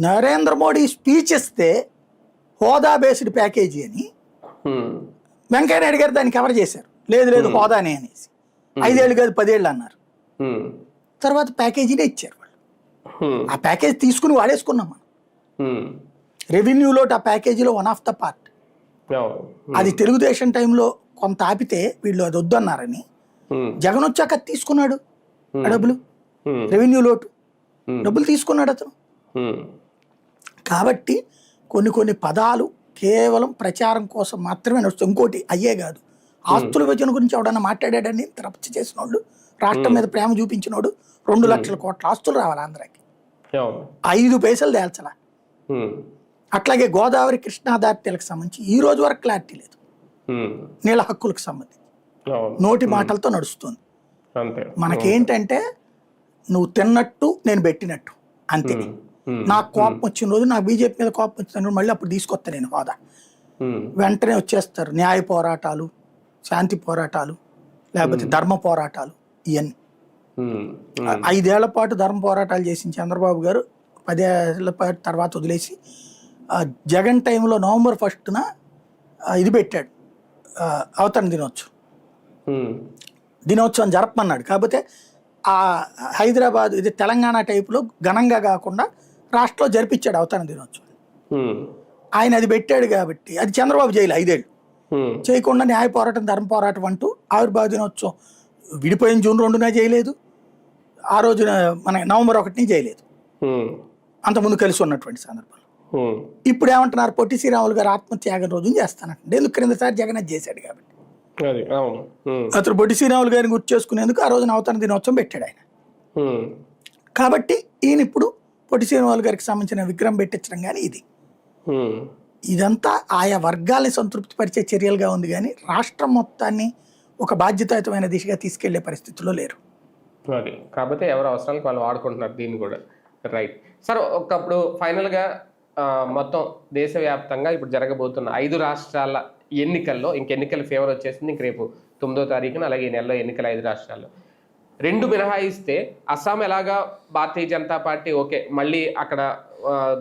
నరేంద్ర మోడీ స్పీచ్ ఇస్తే హోదా బేస్డ్ ప్యాకేజీ అని, ఉమ్, వెంకయ్య నాయుడు గారు దాన్ని కవర్ చేశారు, లేదు లేదు హోదానే అనేసి. 5 ఏళ్ళు కాదు 10 ఏళ్ళు అన్నారు. ఉమ్, తర్వాత ప్యాకేజీనే ఇచ్చారు వాళ్ళు. ఉమ్, ఆ ప్యాకేజ్ తీసుకుని వాడేసుకున్నాం మనం. ఉమ్, రెవెన్యూలో ఆ ప్యాకేజీలో వన్ ఆఫ్ ద పార్ట్. అవును. అది తెలుగుదేశం టైంలో కొంత ఆపితే వీళ్ళు అది వద్దన్నారని ఉమ్, జగన్ వచ్చాక తీసుకున్నాడు ఆ డబ్బులు. ఉమ్, రెవెన్యూ లోటు ఉమ్, డబ్బులు తీసుకున్నాడు అతను. ఉమ్, కాబట్టి కొన్ని పదాలు కేవలం ప్రచారం కోసం మాత్రమే నడుస్తుంది. ఇంకోటి అయ్యే కాదు, ఆస్తుల విభజన గురించి ఎవడన్నా మాట్లాడాడని తరపతి చేసిన వాళ్ళు, రాష్ట్రం మీద ప్రేమ చూపించినోడు 2 లక్షల కోట్ల ఆస్తులు రావాలి ఆంధ్రాకి, అవును. 5 పైసలు తేల్చలా. ఉమ్, అట్లాగే గోదావరి కృష్ణా దాటిలకు సంబంధించి ఈ రోజు వరకు క్లారిటీ లేదు. ఉమ్, నీళ్ళ హక్కులకు సంబంధించి అవును. నోటి మాటలతో నడుస్తుంది. అంతే. మనకేంటంటే నువ్వు తిన్నట్టు నేను పెట్టినట్టు అంతే. ఉమ్, ఉమ్, నాకు కోపం వచ్చిన రోజు, నాకు బీజేపీ మీద కోపం వచ్చిన రోజు మళ్ళీ అప్పుడు తీసుకొస్తా నేను హోదా. ఉమ్, వెంటనే వచ్చేస్తారు న్యాయ పోరాటాలు, శాంతి పోరాటాలు, లేకపోతే ధర్మ పోరాటాలు ఇవన్నీ. ఉమ్, ఉమ్, 5 ఏళ్ల పాటు ధర్మ పోరాటాలు చేసిన చంద్రబాబు గారు 10 ఏళ్ల పాటు తర్వాత వదిలేసి జగన్ టైంలో నవంబర్ 1న ఇది పెట్టాడు, అవతరణ దినోత్సవం జరపమన్నాడు. కాకపోతే ఆ హైదరాబాద్ ఇది తెలంగాణ టైపులో ఘనంగా కాకుండా రాష్ట్రంలో జరిపించాడు అవతరణ దినోత్సవం. ఉమ్, ఆయన అది పెట్టాడు కాబట్టి అది చంద్రబాబు చేయలే 5 ఏళ్ళు ఉమ్, చేయకుండా న్యాయ పోరాటం ధర్మ పోరాటం అంటూ ఆవిర్భావ దినోత్సవం విడిపోయిన జూన్ 2న చేయలేదు, ఆ రోజున మన నవంబర్ 1ని చేయలేదు, ఉమ్, అంతకుముందు కలిసి ఉన్నటువంటి సందర్భంలో. ఉమ్, ఇప్పుడు ఏమంటున్నారు, పొట్టి శ్రీరాములు గారు ఆత్మత్యాగం రోజున చేస్తానంటే, ఎందుకు క్రిందసారి జగన్ అది చేశాడు కాబట్టి. అది అవును. ఉమ్, అతను పొట్టి శ్రీరాములు గారిని గుర్తు చేసుకునేందుకు ఆ రోజున అవతరణ దినోత్సవం పెట్టాడు ఆయన. ఉమ్, కాబట్టి ఈయన ఇప్పుడు పొట్టి శ్రీరాములు గారికి సంబంధించిన విగ్రహం పెట్టించడం కానీ ఇది ఉమ్, ఇదంతా ఆయా వర్గాల్ని సంతృప్తి పరిచే చర్యలుగా ఉంది, కానీ రాష్ట్రం మొత్తాన్ని ఒక బాధ్యతాయుతమైన దిశగా తీసుకెళ్లే పరిస్థితుల్లో లేరు. అది కాకపోతే ఎవరు అవసరానికి వాళ్ళు వాడుకుంటున్నారు దీన్ని కూడా. రైట్ సార్, ఒకప్పుడు ఫైనల్గా మొత్తం దేశవ్యాప్తంగా ఇప్పుడు జరగబోతున్న 5 రాష్ట్రాల ఎన్నికల్లో ఎన్నికల ఫేవర్ వచ్చేసింది. ఇంక రేపు 9వ తారీఖున, అలాగే ఈ నెలలో ఎన్నికల 5 రాష్ట్రాల్లో 2 మినహాయిస్తే అస్సాం ఎలాగా భారతీయ జనతా పార్టీ ఓకే మళ్ళీ అక్కడ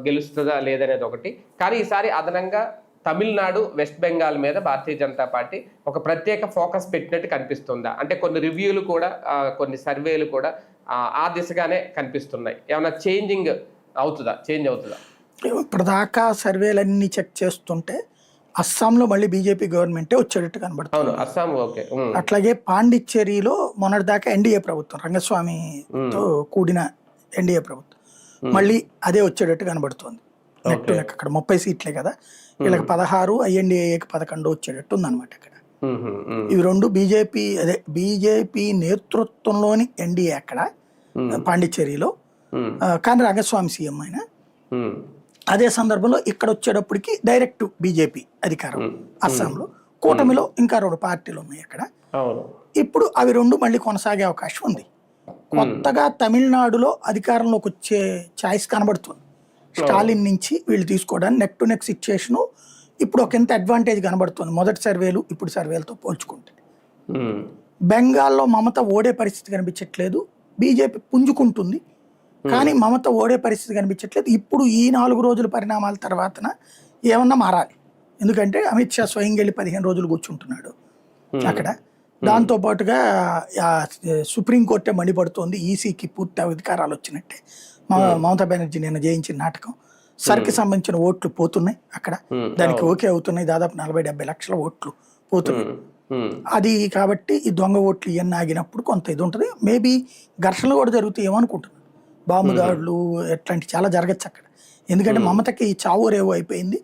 గెలుస్తుందా లేదనేది ఒకటి. కానీ ఈసారి అదనంగా తమిళనాడు, వెస్ట్ బెంగాల్ మీద భారతీయ జనతా పార్టీ ఒక ప్రత్యేక ఫోకస్ పెట్టినట్టు కనిపిస్తుందా? అంటే కొన్ని రివ్యూలు కూడా కొన్ని సర్వేలు కూడా ఆ దిశగానే కనిపిస్తున్నాయి. ఏమైనా చేంజ్ అవుతుందా? ఇప్పటిదాకా సర్వేలన్నీ చెక్ చేస్తుంటే అస్సాంలో మళ్ళీ బీజేపీ గవర్నమెంటే వచ్చేటట్టు కనబడుతుంది. అస్సాం ఓకే. అట్లాగే పాండిచ్చేరిలో మొన్నటిదాకా ఎన్డీఏ ప్రభుత్వం, రంగస్వామితో కూడిన ఎన్డీఏ ప్రభుత్వం మళ్ళీ అదే వచ్చేటట్టు కనబడుతుంది. నెట్ అక్కడ 30 సీట్లే కదా, వీళ్ళకి 16, ఐఎన్డీఏకి 11 వచ్చేటట్టు ఉందన్నమాట అక్కడ. ఇవి 2 బీజేపీ నేతృత్వంలోని ఎన్డీఏ అక్కడ పాండిచ్చేరిలో, కానీ రంగస్వామి సీఎం ఆయన. అదే సందర్భంలో ఇక్కడ వచ్చేటప్పటికి డైరెక్ట్ బీజేపీ అధికారం అస్సాంలో. కూటమిలో ఇంకా 2 పార్టీలు ఉన్నాయి అక్కడ. ఇప్పుడు అవి 2 మళ్ళీ కొనసాగే అవకాశం ఉంది. కొత్తగా తమిళనాడులో అధికారంలోకి వచ్చే ఛాయిస్ కనబడుతుంది. స్టాలిన్ నుంచి వీళ్ళు తీసుకోవడానికి నెక్ టు నెక్ సిచ్యుయేషను ఇప్పుడు ఒక ఎంత అడ్వాంటేజ్ కనబడుతుంది మొదటి సర్వేలు ఇప్పుడు సర్వేలతో పోల్చుకుంటే. బెంగాల్లో మమత ఓడే పరిస్థితి కనిపించట్లేదు, బీజేపీ పుంజుకుంటుంది కానీ మమత ఓడే పరిస్థితి కనిపించట్లేదు. ఇప్పుడు ఈ 4 రోజుల పరిణామాల తర్వాతన ఏమన్నా మారాలి, ఎందుకంటే అమిత్ షా స్వయంగా వెళ్ళి 15 రోజులు కూర్చుంటున్నాడు అక్కడ. దాంతోపాటుగా సుప్రీంకోర్టే మండిపడుతోంది, ఈసీకి పూర్తి అధికారాలు వచ్చినట్టే. మమతా బెనర్జీ నిన్న జయించిన నాటకం, సర్కి సంబంధించిన ఓట్లు పోతున్నాయి అక్కడ, దానికి ఓకే అవుతున్నాయి, దాదాపు 40-70 లక్షల ఓట్లు పోతున్నాయి అది. కాబట్టి ఈ దొంగ ఓట్లు ఇవన్నీ ఆగినప్పుడు కొంత ఇది ఉంటుంది. మేబీ ఘర్షణలు కూడా జరుగుతాయి ఏమనుకుంటున్నాను, బాంబు దాడులు ఎట్లాంటి చాలా జరగచ్చు అక్కడ. ఎందుకంటే మమతకి చావు రేవు అయిపోయింది,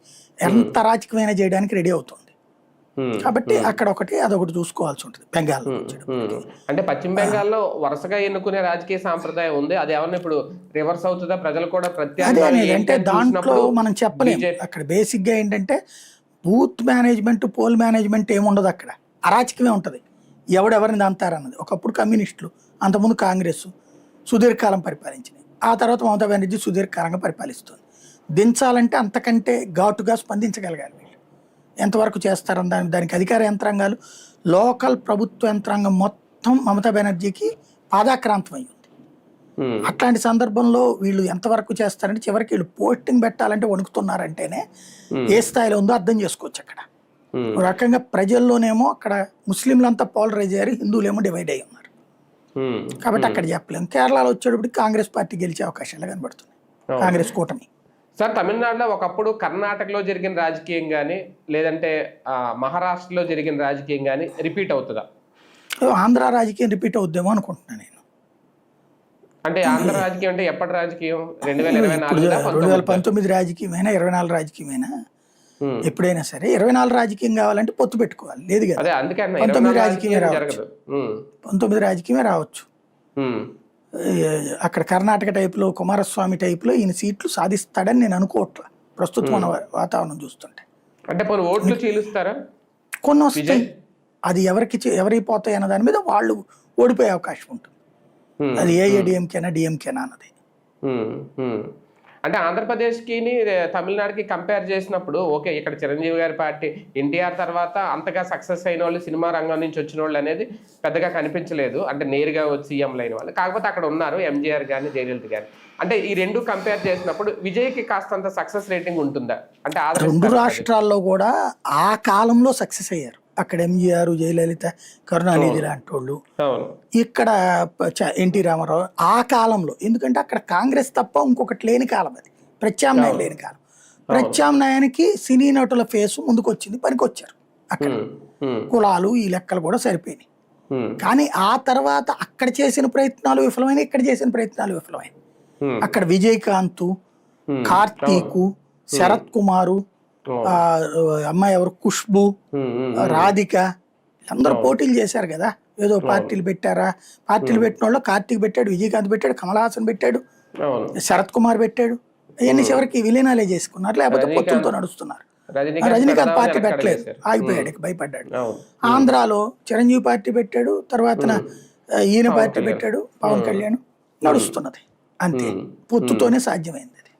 ఎంత రాజకీయమైన చేయడానికి రెడీ అవుతుంది. కాబట్టి అక్కడ ఒకటి అదొకటి చూసుకోవాల్సి ఉంటుంది బెంగాల్. అంటే పశ్చిమ బెంగాల్లో వరుసగా ఎన్నుకునే రాజకీయ సాంప్రదాయం ఉంది. అది ఏమన్నా ఇప్పుడు రివర్స్ అవుతుందా? ప్రజలు కూడా అంటే దాంట్లో మనం చెప్పలేము. అక్కడ బేసిక్ గా ఏంటంటే బూత్ మేనేజ్మెంట్, పోల్ మేనేజ్మెంట్ ఏముండదు అక్కడ, అరాచకమే ఉంటుంది. ఎవడెవరిని దంతారన్నది. ఒకప్పుడు కమ్యూనిస్టులు, అంతకుముందు కాంగ్రెస్ సుదీర్ఘకాలం పరిపాలించినాయి. ఆ తర్వాత మమతా బెనర్జీ సుదీర్ఘకాలంగా పరిపాలిస్తుంది. దించాలంటే అంతకంటే ఘాటుగా స్పందించగలగాలి. వీళ్ళు ఎంతవరకు చేస్తారని దానికి అధికార యంత్రాంగాలు, లోకల్ ప్రభుత్వ యంత్రాంగం మొత్తం మమతా బెనర్జీకి పాదాక్రాంతం అయ్యింది. అట్లాంటి సందర్భంలో వీళ్ళు ఎంతవరకు చేస్తారంటే చివరికి వీళ్ళు పోస్టింగ్ పెట్టాలంటే వణుకుతున్నారంటేనే ఏ స్థాయిలో ఉందో అర్థం చేసుకోవచ్చు. అక్కడ ఒక రకంగా ప్రజల్లోనేమో అక్కడ ముస్లింలంతా పోలరైజ్ అయ్యారు, హిందువులేమో డివైడ్ అయ్యి ఉన్నారు. కాబట్టి అక్కడ చెప్పలేము. కేరళలో వచ్చేటప్పుడు కాంగ్రెస్ పార్టీ గెలిచే అవకాశాలు కనబడుతున్నాయి, కాంగ్రెస్ కూటమి. సార్, తమిళనాడులో ఒకప్పుడు కర్ణాటకలో జరిగిన రాజకీయం కానీ లేదంటే మహారాష్ట్రలో జరిగిన రాజకీయం కానీ రిపీట్ అవుతుందా? ఆంధ్ర రాజకీయం రిపీట్ అవుద్దేమో అనుకుంటున్నాను నేను. అంటే ఆంధ్ర రాజకీయం అంటే ఎప్పటి రాజకీయం? 2019 రాజకీయమైనా 24 రాజకీయమైనా ఎప్పుడైనా సరే 24 రాజకీయం కావాలంటే పొత్తు పెట్టుకోవాలి. లేదు కదా, 19 రాజకీయమే రావచ్చు. 19 రాజకీయమే రావచ్చు. అక్కడ కర్ణాటక టైపులో, కుమారస్వామి టైపులో ఈయన సీట్లు సాధిస్తాడని నేను అనుకోవట్లా ప్రస్తుతం మన వాతావరణం చూస్తుంటే. అంటే ఓట్లు చీలుస్తారా? కొన్ని వస్తాయి, అది ఎవరికి పోతాయి అన్న దాని మీద వాళ్ళు ఓడిపోయే అవకాశం ఉంటుంది. అది ఏఐఏడిఎంకేనా డిఎంకేనా అన్నది. అంటే ఆంధ్రప్రదేశ్కి తమిళనాడుకి కంపేర్ చేసినప్పుడు ఓకే, ఇక్కడ చిరంజీవి గారి పార్టీ ఎన్టీఆర్ తర్వాత అంతగా సక్సెస్ అయిన వాళ్ళు, సినిమా రంగం నుంచి వచ్చిన వాళ్ళు అనేది పెద్దగా కనిపించలేదు. అంటే నేరుగా వచ్చి సీఎంలు అయిన వాళ్ళు కాకపోతే అక్కడ ఉన్నారు, ఎంజీఆర్ కానీ జయలలిత కానీ. అంటే ఈ రెండు కంపేర్ చేసినప్పుడు విజయ్కి కాస్తంత సక్సెస్ రేటింగ్ ఉంటుందా? అంటే రెండు రాష్ట్రాల్లో కూడా ఆ కాలంలో సక్సెస్ అయ్యారు. అక్కడ ఎంజీఆర్, జయలలిత, కరుణానిధి లాంటి వాళ్ళు, ఇక్కడ ఎన్టీ రామారావు ఆ కాలంలో. ఎందుకంటే అక్కడ కాంగ్రెస్ తప్ప ఇంకొకటి లేని కాలం, అది ప్రత్యామ్నాయం లేని కాలం. ప్రత్యామ్నాయానికి సినీ నటుల ఫేసు ముందుకు వచ్చింది, పనికొచ్చారు. అక్కడ కులాలు ఈ లెక్కలు కూడా సరిపోయినాయి. కానీ ఆ తర్వాత అక్కడ చేసిన ప్రయత్నాలు విఫలమైన, ఇక్కడ చేసిన ప్రయత్నాలు విఫలమైన. అక్కడ విజయకాంత్, కార్తీకు, శరత్ కుమారు, అమ్మాయి ఎవరు ఖుష్బు, రాధిక, అందరూ పోటీలు చేశారు కదా. ఏదో పార్టీలు పెట్టారా, పార్టీలు పెట్టిన వాళ్ళు కార్తీక్ పెట్టాడు, విజయకాంత్ పెట్టాడు, కమల్ హాసన్ పెట్టాడు, శరత్ కుమార్ పెట్టాడు. అవన్నీ చివరికి విలీనాలే చేసుకున్నారు, లేకపోతే పొత్తులతో నడుస్తున్నారు. రజనీకాంత్ పార్టీ పెట్టలేదు, ఆగిపోయాడు, భయపడ్డాడు. ఆంధ్రాలో చిరంజీవి పార్టీ పెట్టాడు, తర్వాత ఈయన పార్టీ పెట్టాడు, పవన్ కళ్యాణ్, నడుస్తున్నది. అంతే, పొత్తుతోనే సాధ్యమైంది అది.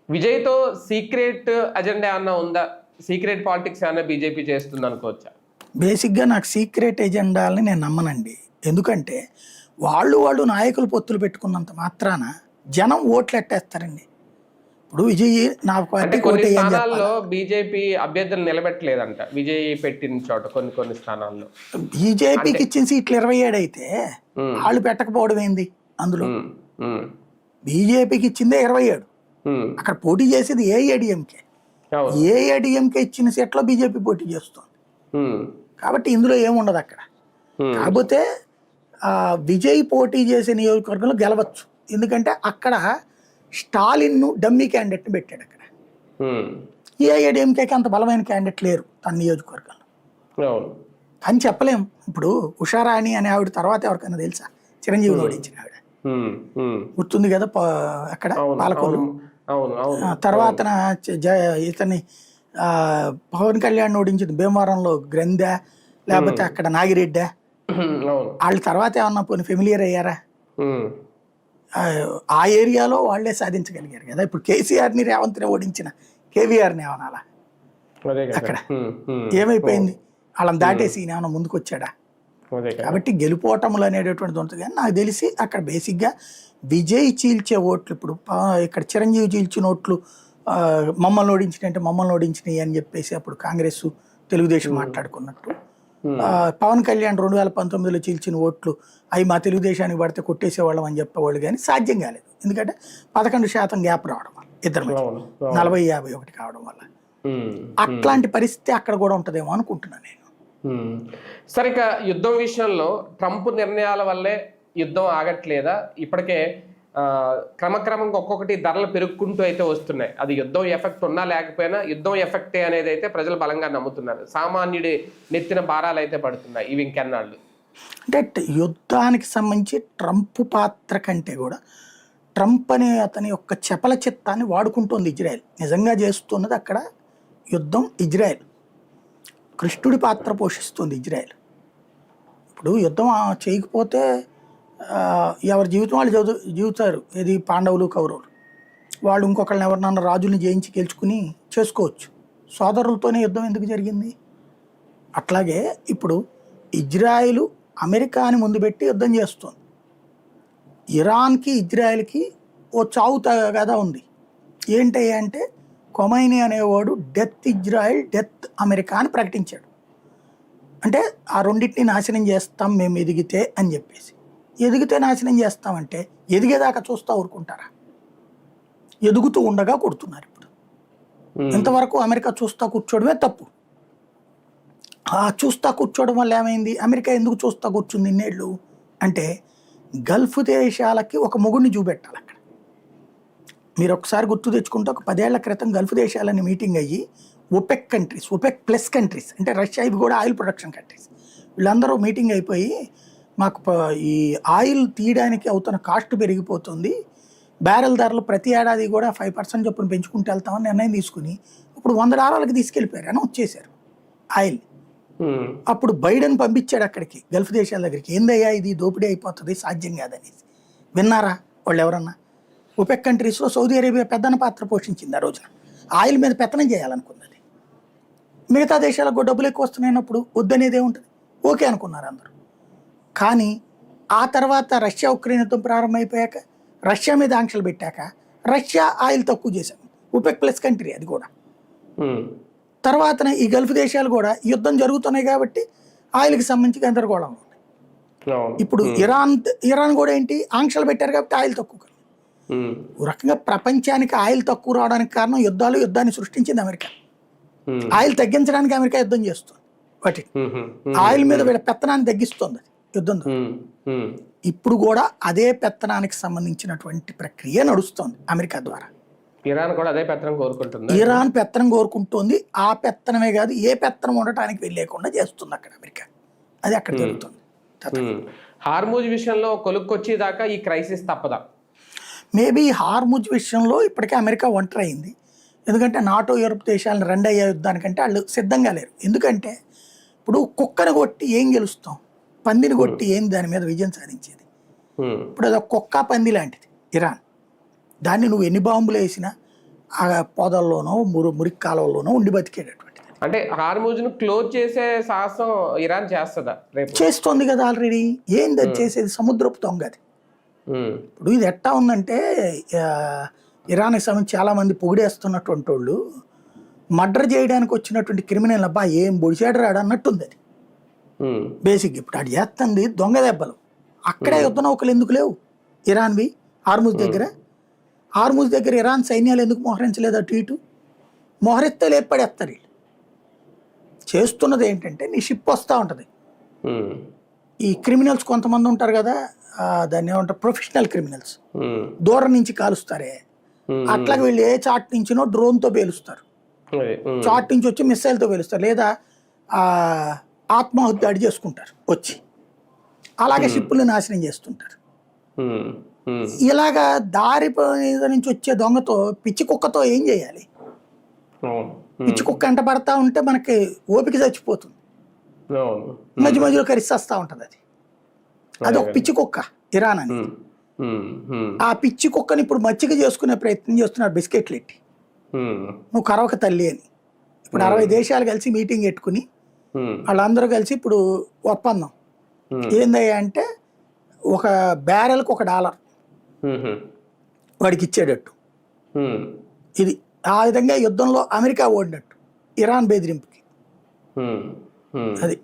విజయ్తో సీక్రెట్ అజెండా ఏమన్నా ఉందా? సీక్రెట్ పాలిటిక్స్ ఏమన్నా బీజేపీ చేస్తుంది అనుకోవచ్చా? బేసిక్గా నాకు సీక్రెట్ ఎజెండాలని నేను నమ్మనండి. ఎందుకంటే వాళ్ళు నాయకులు పొత్తులు పెట్టుకున్నంత మాత్రాన జనం ఓట్లు ఎట్టేస్తారండి. ఇప్పుడు విజయ్ నా పార్టీ కొన్ని స్థానాల్లో బీజేపీ అభ్యర్థులు నిలబెట్టలేదంట, విజయ్ పెట్టిన చోట కొన్ని స్థానాల్లో. బీజేపీకి ఇచ్చిన సీట్లు 27 అయితే వాళ్ళు పెట్టకపోవడం ఏంది? అందులో బీజేపీకి ఇచ్చిందే 27. అక్కడ పోటీ చేసేది ఏఐఏడిఎంకే. ఏఐఏడిఎంకే ఇచ్చిన సీట్లో బీజేపీ పోటీ చేస్తుంది. కాబట్టి ఇందులో ఏముండదు అక్కడ. కాకపోతే విజయ్ పోటీ చేసే నియోజకవర్గంలో గెలవచ్చు. ఎందుకంటే అక్కడ స్టాలిన్ డమ్మీ క్యాండిడేట్ని పెట్టాడు. అక్కడ ఏఐఏడిఎంకేకి అంత బలమైన క్యాండిడేట్ లేరు తన నియోజకవర్గంలో అని చెప్పలేము. ఇప్పుడు ఉషారాణి అనే ఆవిడ తర్వాత ఎవరికైనా తెలుసా? చిరంజీవిని ఓడించిన ఆవిడ, గుర్తుంది కదా అక్కడ పాలకొల్లు. తర్వాత ఇతన్ని పవన్ కళ్యాణ్ ఓడించింది భీమవరంలో గ్రంథ, లేకపోతే అక్కడ నాగిరెడ్డ. వాళ్ళ తర్వాత ఏమన్నా పోనీ ఫెమిలియర్ అయ్యారా? ఆ ఏరియాలో వాళ్ళే సాధించగలిగారు కదా. ఇప్పుడు కేసీఆర్ని రేవంత్ని ఓడించిన కేవీఆర్ని ఏమనాలా? అక్కడ ఏమైపోయింది? వాళ్ళని దాటేసి ఏమన్నా ముందుకు వచ్చాడా? కాబట్టి గెలుపోటములు అనేటటువంటిది ఉంటుంది. కానీ నాకు తెలిసి అక్కడ బేసిక్గా విజయ్ చీల్చే ఓట్లు, ఇప్పుడు ఇక్కడ చిరంజీవి చీల్చిన ఓట్లు మమ్మల్ని ఓడించినంటే మమ్మల్ని ఓడించినాయి అని చెప్పేసి అప్పుడు కాంగ్రెస్ తెలుగుదేశం మాట్లాడుకున్నట్టు, పవన్ కళ్యాణ్ 2019లో చీల్చిన ఓట్లు అవి మా తెలుగుదేశానికి పడితే కొట్టేసేవాళ్ళం అని చెప్పేవాళ్ళు. కానీ సాధ్యం కాలేదు. ఎందుకంటే 11% గ్యాప్ రావడం వల్ల, ఇద్దరు 40-51 కావడం వల్ల. అట్లాంటి పరిస్థితి అక్కడ కూడా ఉంటుందేమో అనుకుంటున్నాను నేను. సరే, ఇక యుద్ధం విషయంలో ట్రంప్ నిర్ణయాల వల్లే యుద్ధం ఆగట్లేదా? ఇప్పటికే క్రమక్రమంగా ఒక్కొక్కటి ధరలు పెరుగుకుంటూ అయితే వస్తున్నాయి. అది యుద్ధం ఎఫెక్ట్ ఉన్నా లేకపోయినా యుద్ధం ఎఫెక్టే అనేది అయితే ప్రజలు బలంగా నమ్ముతున్నారు. సామాన్యుడి నెత్తిన భారాలు అయితే పడుతున్నాయి ఇవి ఇంకెన్నాళ్ళు. అంటే యుద్ధానికి సంబంధించి ట్రంప్ పాత్ర కంటే కూడా ట్రంప్ అనే అతని యొక్క చపల చిత్తాన్ని వాడుకుంటోంది ఇజ్రాయెల్. నిజంగా చేస్తున్నది అక్కడ యుద్ధం ఇజ్రాయెల్. కృష్ణుడి పాత్ర పోషిస్తుంది ఇజ్రాయెల్. ఇప్పుడు యుద్ధం చేయకపోతే ఎవరి జీవితం వాళ్ళు జీవితారు. ఏది పాండవులు కౌరవులు వాళ్ళు ఇంకొకళ్ళని ఎవరినన్నా రాజుల్ని జయించి గెలుచుకుని చేసుకోవచ్చు. సోదరులతోనే యుద్ధం ఎందుకు జరిగింది? అట్లాగే ఇప్పుడు ఇజ్రాయిల్ అమెరికాని ముందు పెట్టి యుద్ధం చేస్తుంది. ఇరాన్కి ఇజ్రాయెల్కి ఓ చావు కదా ఉంది. ఏంటి అంటే కొమైనీ అనేవాడు డెత్ ఇజ్రాయెల్ డెత్ అమెరికా అని ప్రకటించాడు. అంటే ఆ రెండింటిని నాశనం చేస్తాం మేము ఎదిగితే అని చెప్పేసి. ఎదిగితే నాశనం చేస్తామంటే ఎదిగేదాకా చూస్తూ ఊరుకుంటారా? ఎదుగుతూ ఉండగా కొడుతున్నారు. ఇప్పుడు ఇంతవరకు అమెరికా చూస్తూ కూర్చోవడమే తప్పు. ఆ చూస్తూ కూర్చోవడం వల్ల ఏమైంది? అమెరికా ఎందుకు చూస్తూ కూర్చుంది ఇన్నేళ్ళు అంటే గల్ఫ్ దేశాలకి ఒక మొగుడిని చూపెట్టాలి అక్కడ. మీరు ఒకసారి గుర్తు తెచ్చుకుంటే ఒక 10 ఏళ్ల క్రితం గల్ఫ్ దేశాలని మీటింగ్ అయ్యి OPEC countries, OPEC plus countries అంటే రష్యా, ఇవి కూడా ఆయిల్ ప్రొడక్షన్ కంట్రీస్, వీళ్ళందరూ మీటింగ్ అయిపోయి మాకు ఈ ఆయిల్ తీయడానికి అవుతున్న కాస్ట్ పెరిగిపోతుంది, బ్యారెల్ ధరలు ప్రతి ఏడాది కూడా 5% చొప్పున పెంచుకుంటూ వెళ్తామని నిర్ణయం తీసుకుని ఇప్పుడు $100 తీసుకెళ్ళిపోయారు అని వచ్చేసారు ఆయిల్. అప్పుడు బైడెన్ పంపించాడు అక్కడికి గల్ఫ్ దేశాల దగ్గరికి. ఏందయ్యా ఇది దోపిడీ అయిపోతుంది, సాధ్యం కాదనేసి. విన్నారా వాళ్ళు ఎవరన్నా? ఒపెక్ కంట్రీస్లో సౌదీ అరేబియా పెద్దన పాత్ర పోషించింది. ఆ రోజున ఆయిల్ మీద పెత్తనం చేయాలనుకున్నది. మిగతా దేశాలకు డబ్బులు ఎక్కువ వస్తున్నాయినప్పుడు వద్దనేది ఏముంటుంది? ఓకే అనుకున్నారు అందరూ. కానీ ఆ తర్వాత రష్యా ఉక్రెయిన్ యుద్ధం ప్రారంభమైపోయాక, రష్యా మీద ఆంక్షలు పెట్టాక రష్యా ఆయిల్ తక్కువ చేశాను. ఒపెక్ ప్లస్ కంట్రీ అది కూడా. తర్వాత ఈ గల్ఫ్ దేశాలు కూడా యుద్ధం జరుగుతున్నాయి కాబట్టి ఆయిల్కి సంబంధించి గందరగోళం ఉంది. ఇప్పుడు ఇరాన్ కూడా ఏంటి ఆంక్షలు పెట్టారు కాబట్టి ఆయిల్ తక్కువ. ఓ రకంగా ప్రపంచానికి ఆయిల్ తక్కువ రావడానికి కారణం యుద్ధాన్ని సృష్టించింది అమెరికా. ఆయిల్ తగ్గించడానికి అమెరికా యుద్ధం చేస్తుంది. వాటి ఆయిల్ మీద వీళ్ళ పెత్తనాన్ని తగ్గిస్తుంది అది యుద్ధం. ఇప్పుడు కూడా అదే పెత్తనానికి సంబంధించినటువంటి ప్రక్రియ నడుస్తోంది అమెరికా ద్వారా. ఇరాన్ కూడా అదే పెత్తనం కోరుకుంటుంది. ఇరాన్ పెత్తనం కోరుకుంటోంది. ఆ పెత్తనమే కాదు, ఏ పెత్తనం ఉండటానికి వెళ్ళలేకుండా చేస్తుంది అక్కడ అమెరికా. అది అక్కడ జరుగుతుంది. హార్మూజ్ విషయంలో కొలుక్కొచ్చేదాకా ఈ క్రైసిస్ తప్పదా? మేబీ హార్మూజ్ విషయంలో ఇప్పటికే అమెరికా ఒంటరి అయింది. ఎందుకంటే నాటో యూరప్ దేశాలను అయ్యే యుద్ధానికంటే వాళ్ళు సిద్ధంగా లేరు. ఎందుకంటే ఇప్పుడు కుక్కను కొట్టి ఏం గెలుస్తాం, పందిని కొట్టి ఏం దాని మీద విజయం సాధించేది? ఇప్పుడు అది ఒక కుక్క పంది లాంటిది ఇరాన్. దాన్ని నువ్వు ఎన్ని బాంబులు వేసినా ఆ పొదల్లోనో మురికి కాలువల్లోనో ఉండి బతికేటటువంటిది. అంటే హార్మూజ్ను క్లోజ్ చేసే సాహసం ఇరాన్ చేస్తుందా? చేస్తోంది కదా ఆల్రెడీ. ఏంది అది చేసేది? సముద్రపు దొంగ అది. ఇప్పుడు ఇది ఎట్టా ఉందంటే ఇరాన్కి సంబంధించి చాలామంది పొగిడేస్తున్నటువంటి వాళ్ళు మర్డర్ చేయడానికి వచ్చినటువంటి క్రిమినల్ అబ్బా ఏం పొడిచాడు రాడు అన్నట్టుంది అది బేసిక్. ఇప్పుడు అది చేస్తుంది దొంగ దెబ్బలు. అక్కడే యుద్ధ నౌకలు ఎందుకు లేవు ఇరాన్వి హార్మూజ్ దగ్గర? హార్మూజ్ దగ్గర ఇరాన్ సైన్యాలు ఎందుకు మోహరించలేదు? అటు ఇటు మోహరిస్తే లేపడేస్తారు వీళ్ళు. చేస్తున్నది ఏంటంటే నీ షిప్ వస్తూ ఉంటుంది, ఈ క్రిమినల్స్ కొంతమంది ఉంటారు కదా, దాన్ని ఏమంటారు ప్రొఫెషనల్ క్రిమినల్స్, దూరం నుంచి కాలుస్తారే, అట్లాగే వీళ్ళు ఏ చాట్ నుంచినో డ్రోన్తో పేలుస్తారు, చాట్ నుంచి వచ్చి మిస్సైల్తో పేలుస్తారు, లేదా ఆత్మాహుతి దాడి చేసుకుంటారు వచ్చి, అలాగే షిప్పులు నాశనం చేస్తుంటారు. ఇలాగా దారి మీద నుంచి వచ్చే దొంగతో పిచ్చి కుక్కతో ఏం చేయాలి? పిచ్చి కుక్క ఎంట పడతా ఉంటే మనకి ఓపిక చచ్చిపోతుంది, మధ్య మధ్యలో కరిస్తేస్తా ఉంటుంది. అది ఒక పిచ్చి కుక్క ఇరాన్ అని. ఆ పిచ్చి కుక్కని ఇప్పుడు మచ్చిక చేసుకునే ప్రయత్నం చేస్తున్నారు బిస్కెట్లు ఎట్టి, నువ్వు కరవక తల్లి అని. ఇప్పుడు 60 దేశాలు కలిసి మీటింగ్ పెట్టుకుని వాళ్ళందరూ కలిసి ఇప్పుడు ఒప్పందం ఏందయ్యా అంటే ఒక బ్యారెల్కి $1 వాడికి ఇచ్చేటట్టు. ఇది ఆ విధంగా యుద్ధంలో అమెరికా ఓడినట్టు ఇరాన్ బెదిరింపుకి. అది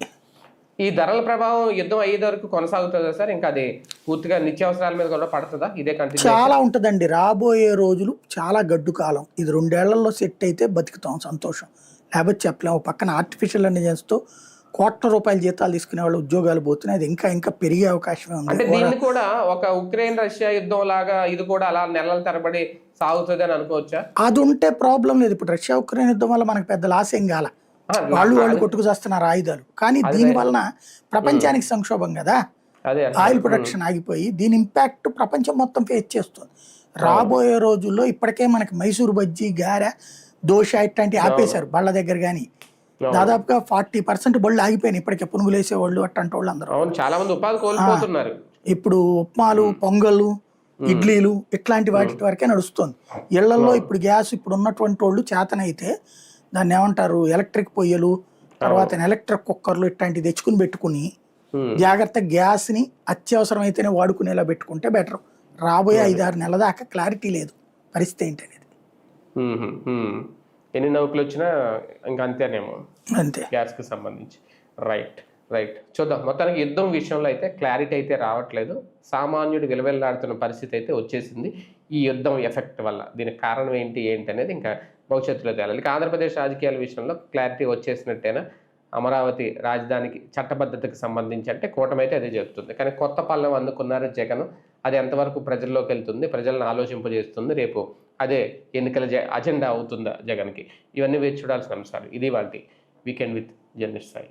ఈ ధరల ప్రభావం యుద్ధం అయ్యేది వరకు కొనసాగుతుందా సార్? ఇంకా అది పూర్తిగా నిత్యావసరాల మీద కూడా పడుతుందా? ఇదే కంటిన్యూ చాలా ఉంటుందండి. రాబోయే రోజులు చాలా గడ్డు కాలం. ఇది 2 ఏళ్లలో సెట్ అయితే బతుకుతాం సంతోషం, లేకపోతే చెప్పలేము. పక్కన ఆర్టిఫిషియల్ ఇంటెలిజెన్స్తో కోట్ల రూపాయల జీతాలు తీసుకునే వాళ్ళు ఉద్యోగాలు పోతున్నాయి. అది ఇంకా ఇంకా పెరిగే అవకాశమే ఉంది. అంటే దీన్ని కూడా ఒక ఉక్రెయిన్ రష్యా యుద్ధం లాగా ఇది కూడా అలా నెలల తరబడి సాగుతుంది అని అనుకోవచ్చా? అది ఉంటే ప్రాబ్లం లేదు. ఇప్పుడు రష్యా ఉక్రెయిన్ యుద్ధం వల్ల మనకు పెద్ద లాస్ ఏం కాల, వాళ్ళు కొట్టుకు చేస్తున్నారు ఆయుధాలు. కానీ దీని వలన ప్రపంచానికి సంక్షోభం కదా, అదే ఆయిల్ ప్రొడక్షన్ ఆగిపోయి దీని ఇంపాక్ట్ ప్రపంచం మొత్తం ఫేస్ చేస్తుంది. రాబోయే రోజుల్లో ఇప్పటికే మనకి మైసూరు బజ్జీ, గారె, దోశ ఇట్లాంటివి ఆపేశారు బళ్ళ దగ్గర. కానీ దాదాపుగా 40% బళ్ళు ఆగిపోయినాయి ఇప్పటికే. పునుగులు వేసేవాళ్ళు అట్లాంటి వాళ్ళు అందరూ. అవును, చాలా మంది ఉపాధి కోల్పోతున్నారు. ఇప్పుడు ఉప్మాలు, పొంగళ్ళు, ఇడ్లీలు ఇట్లాంటి వాటి వరకే నడుస్తుంది. ఇళ్లలో ఇప్పుడు గ్యాస్ ఇప్పుడు ఉన్నటువంటి వాళ్ళు చేతనైతే దాన్ని ఏమంటారు, ఎలక్ట్రిక్ పొయ్యలు, తర్వాత ఎలక్ట్రిక్ కుక్కర్లు ఇట్లాంటివి తెచ్చుకుని పెట్టుకుని జాగ్రత్త గ్యాస్ని అత్యవసరమైతేనే వాడుకునేలా పెట్టుకుంటే బెటర్. రాబోయే 5-6 నెలల దాకా క్లారిటీ లేదు పరిస్థితి ఏంటనేది. ఎన్ని నౌకలు వచ్చినా ఇంకా అంతేనేమో అంతే గ్యాస్కి సంబంధించి. రైట్ రైట్ చూద్దాం. మొత్తానికి యుద్ధం విషయంలో అయితే క్లారిటీ అయితే రావట్లేదు. సామాన్యుడు విలవెల్లాడుతున్న పరిస్థితి అయితే వచ్చేసింది ఈ యుద్ధం ఎఫెక్ట్ వల్ల. దీనికి కారణం ఏంటి అనేది ఇంకా భవిష్యత్తులో తేలాలి. ఇక ఆంధ్రప్రదేశ్ రాజకీయాల విషయంలో క్లారిటీ వచ్చేసినట్టేనా? అమరావతి రాజధానికి చట్టబద్ధతకు సంబంధించి అంటే కూటమి అయితే అదే చెప్తుంది. కానీ కొత్త పల్లెం అందుకున్నారు జగన్. అది ఎంతవరకు ప్రజల్లోకి వెళ్తుంది, ప్రజలను ఆలోచింపజేస్తుంది, రేపు అదే ఎన్నికల అజెండా అవుతుందా జగన్కి? ఇవన్నీ వేచి చూడాల్సిన అంశాలు. ఇది వాటి వీకెండ్ విత్ జర్నలిస్ట్ సాయి.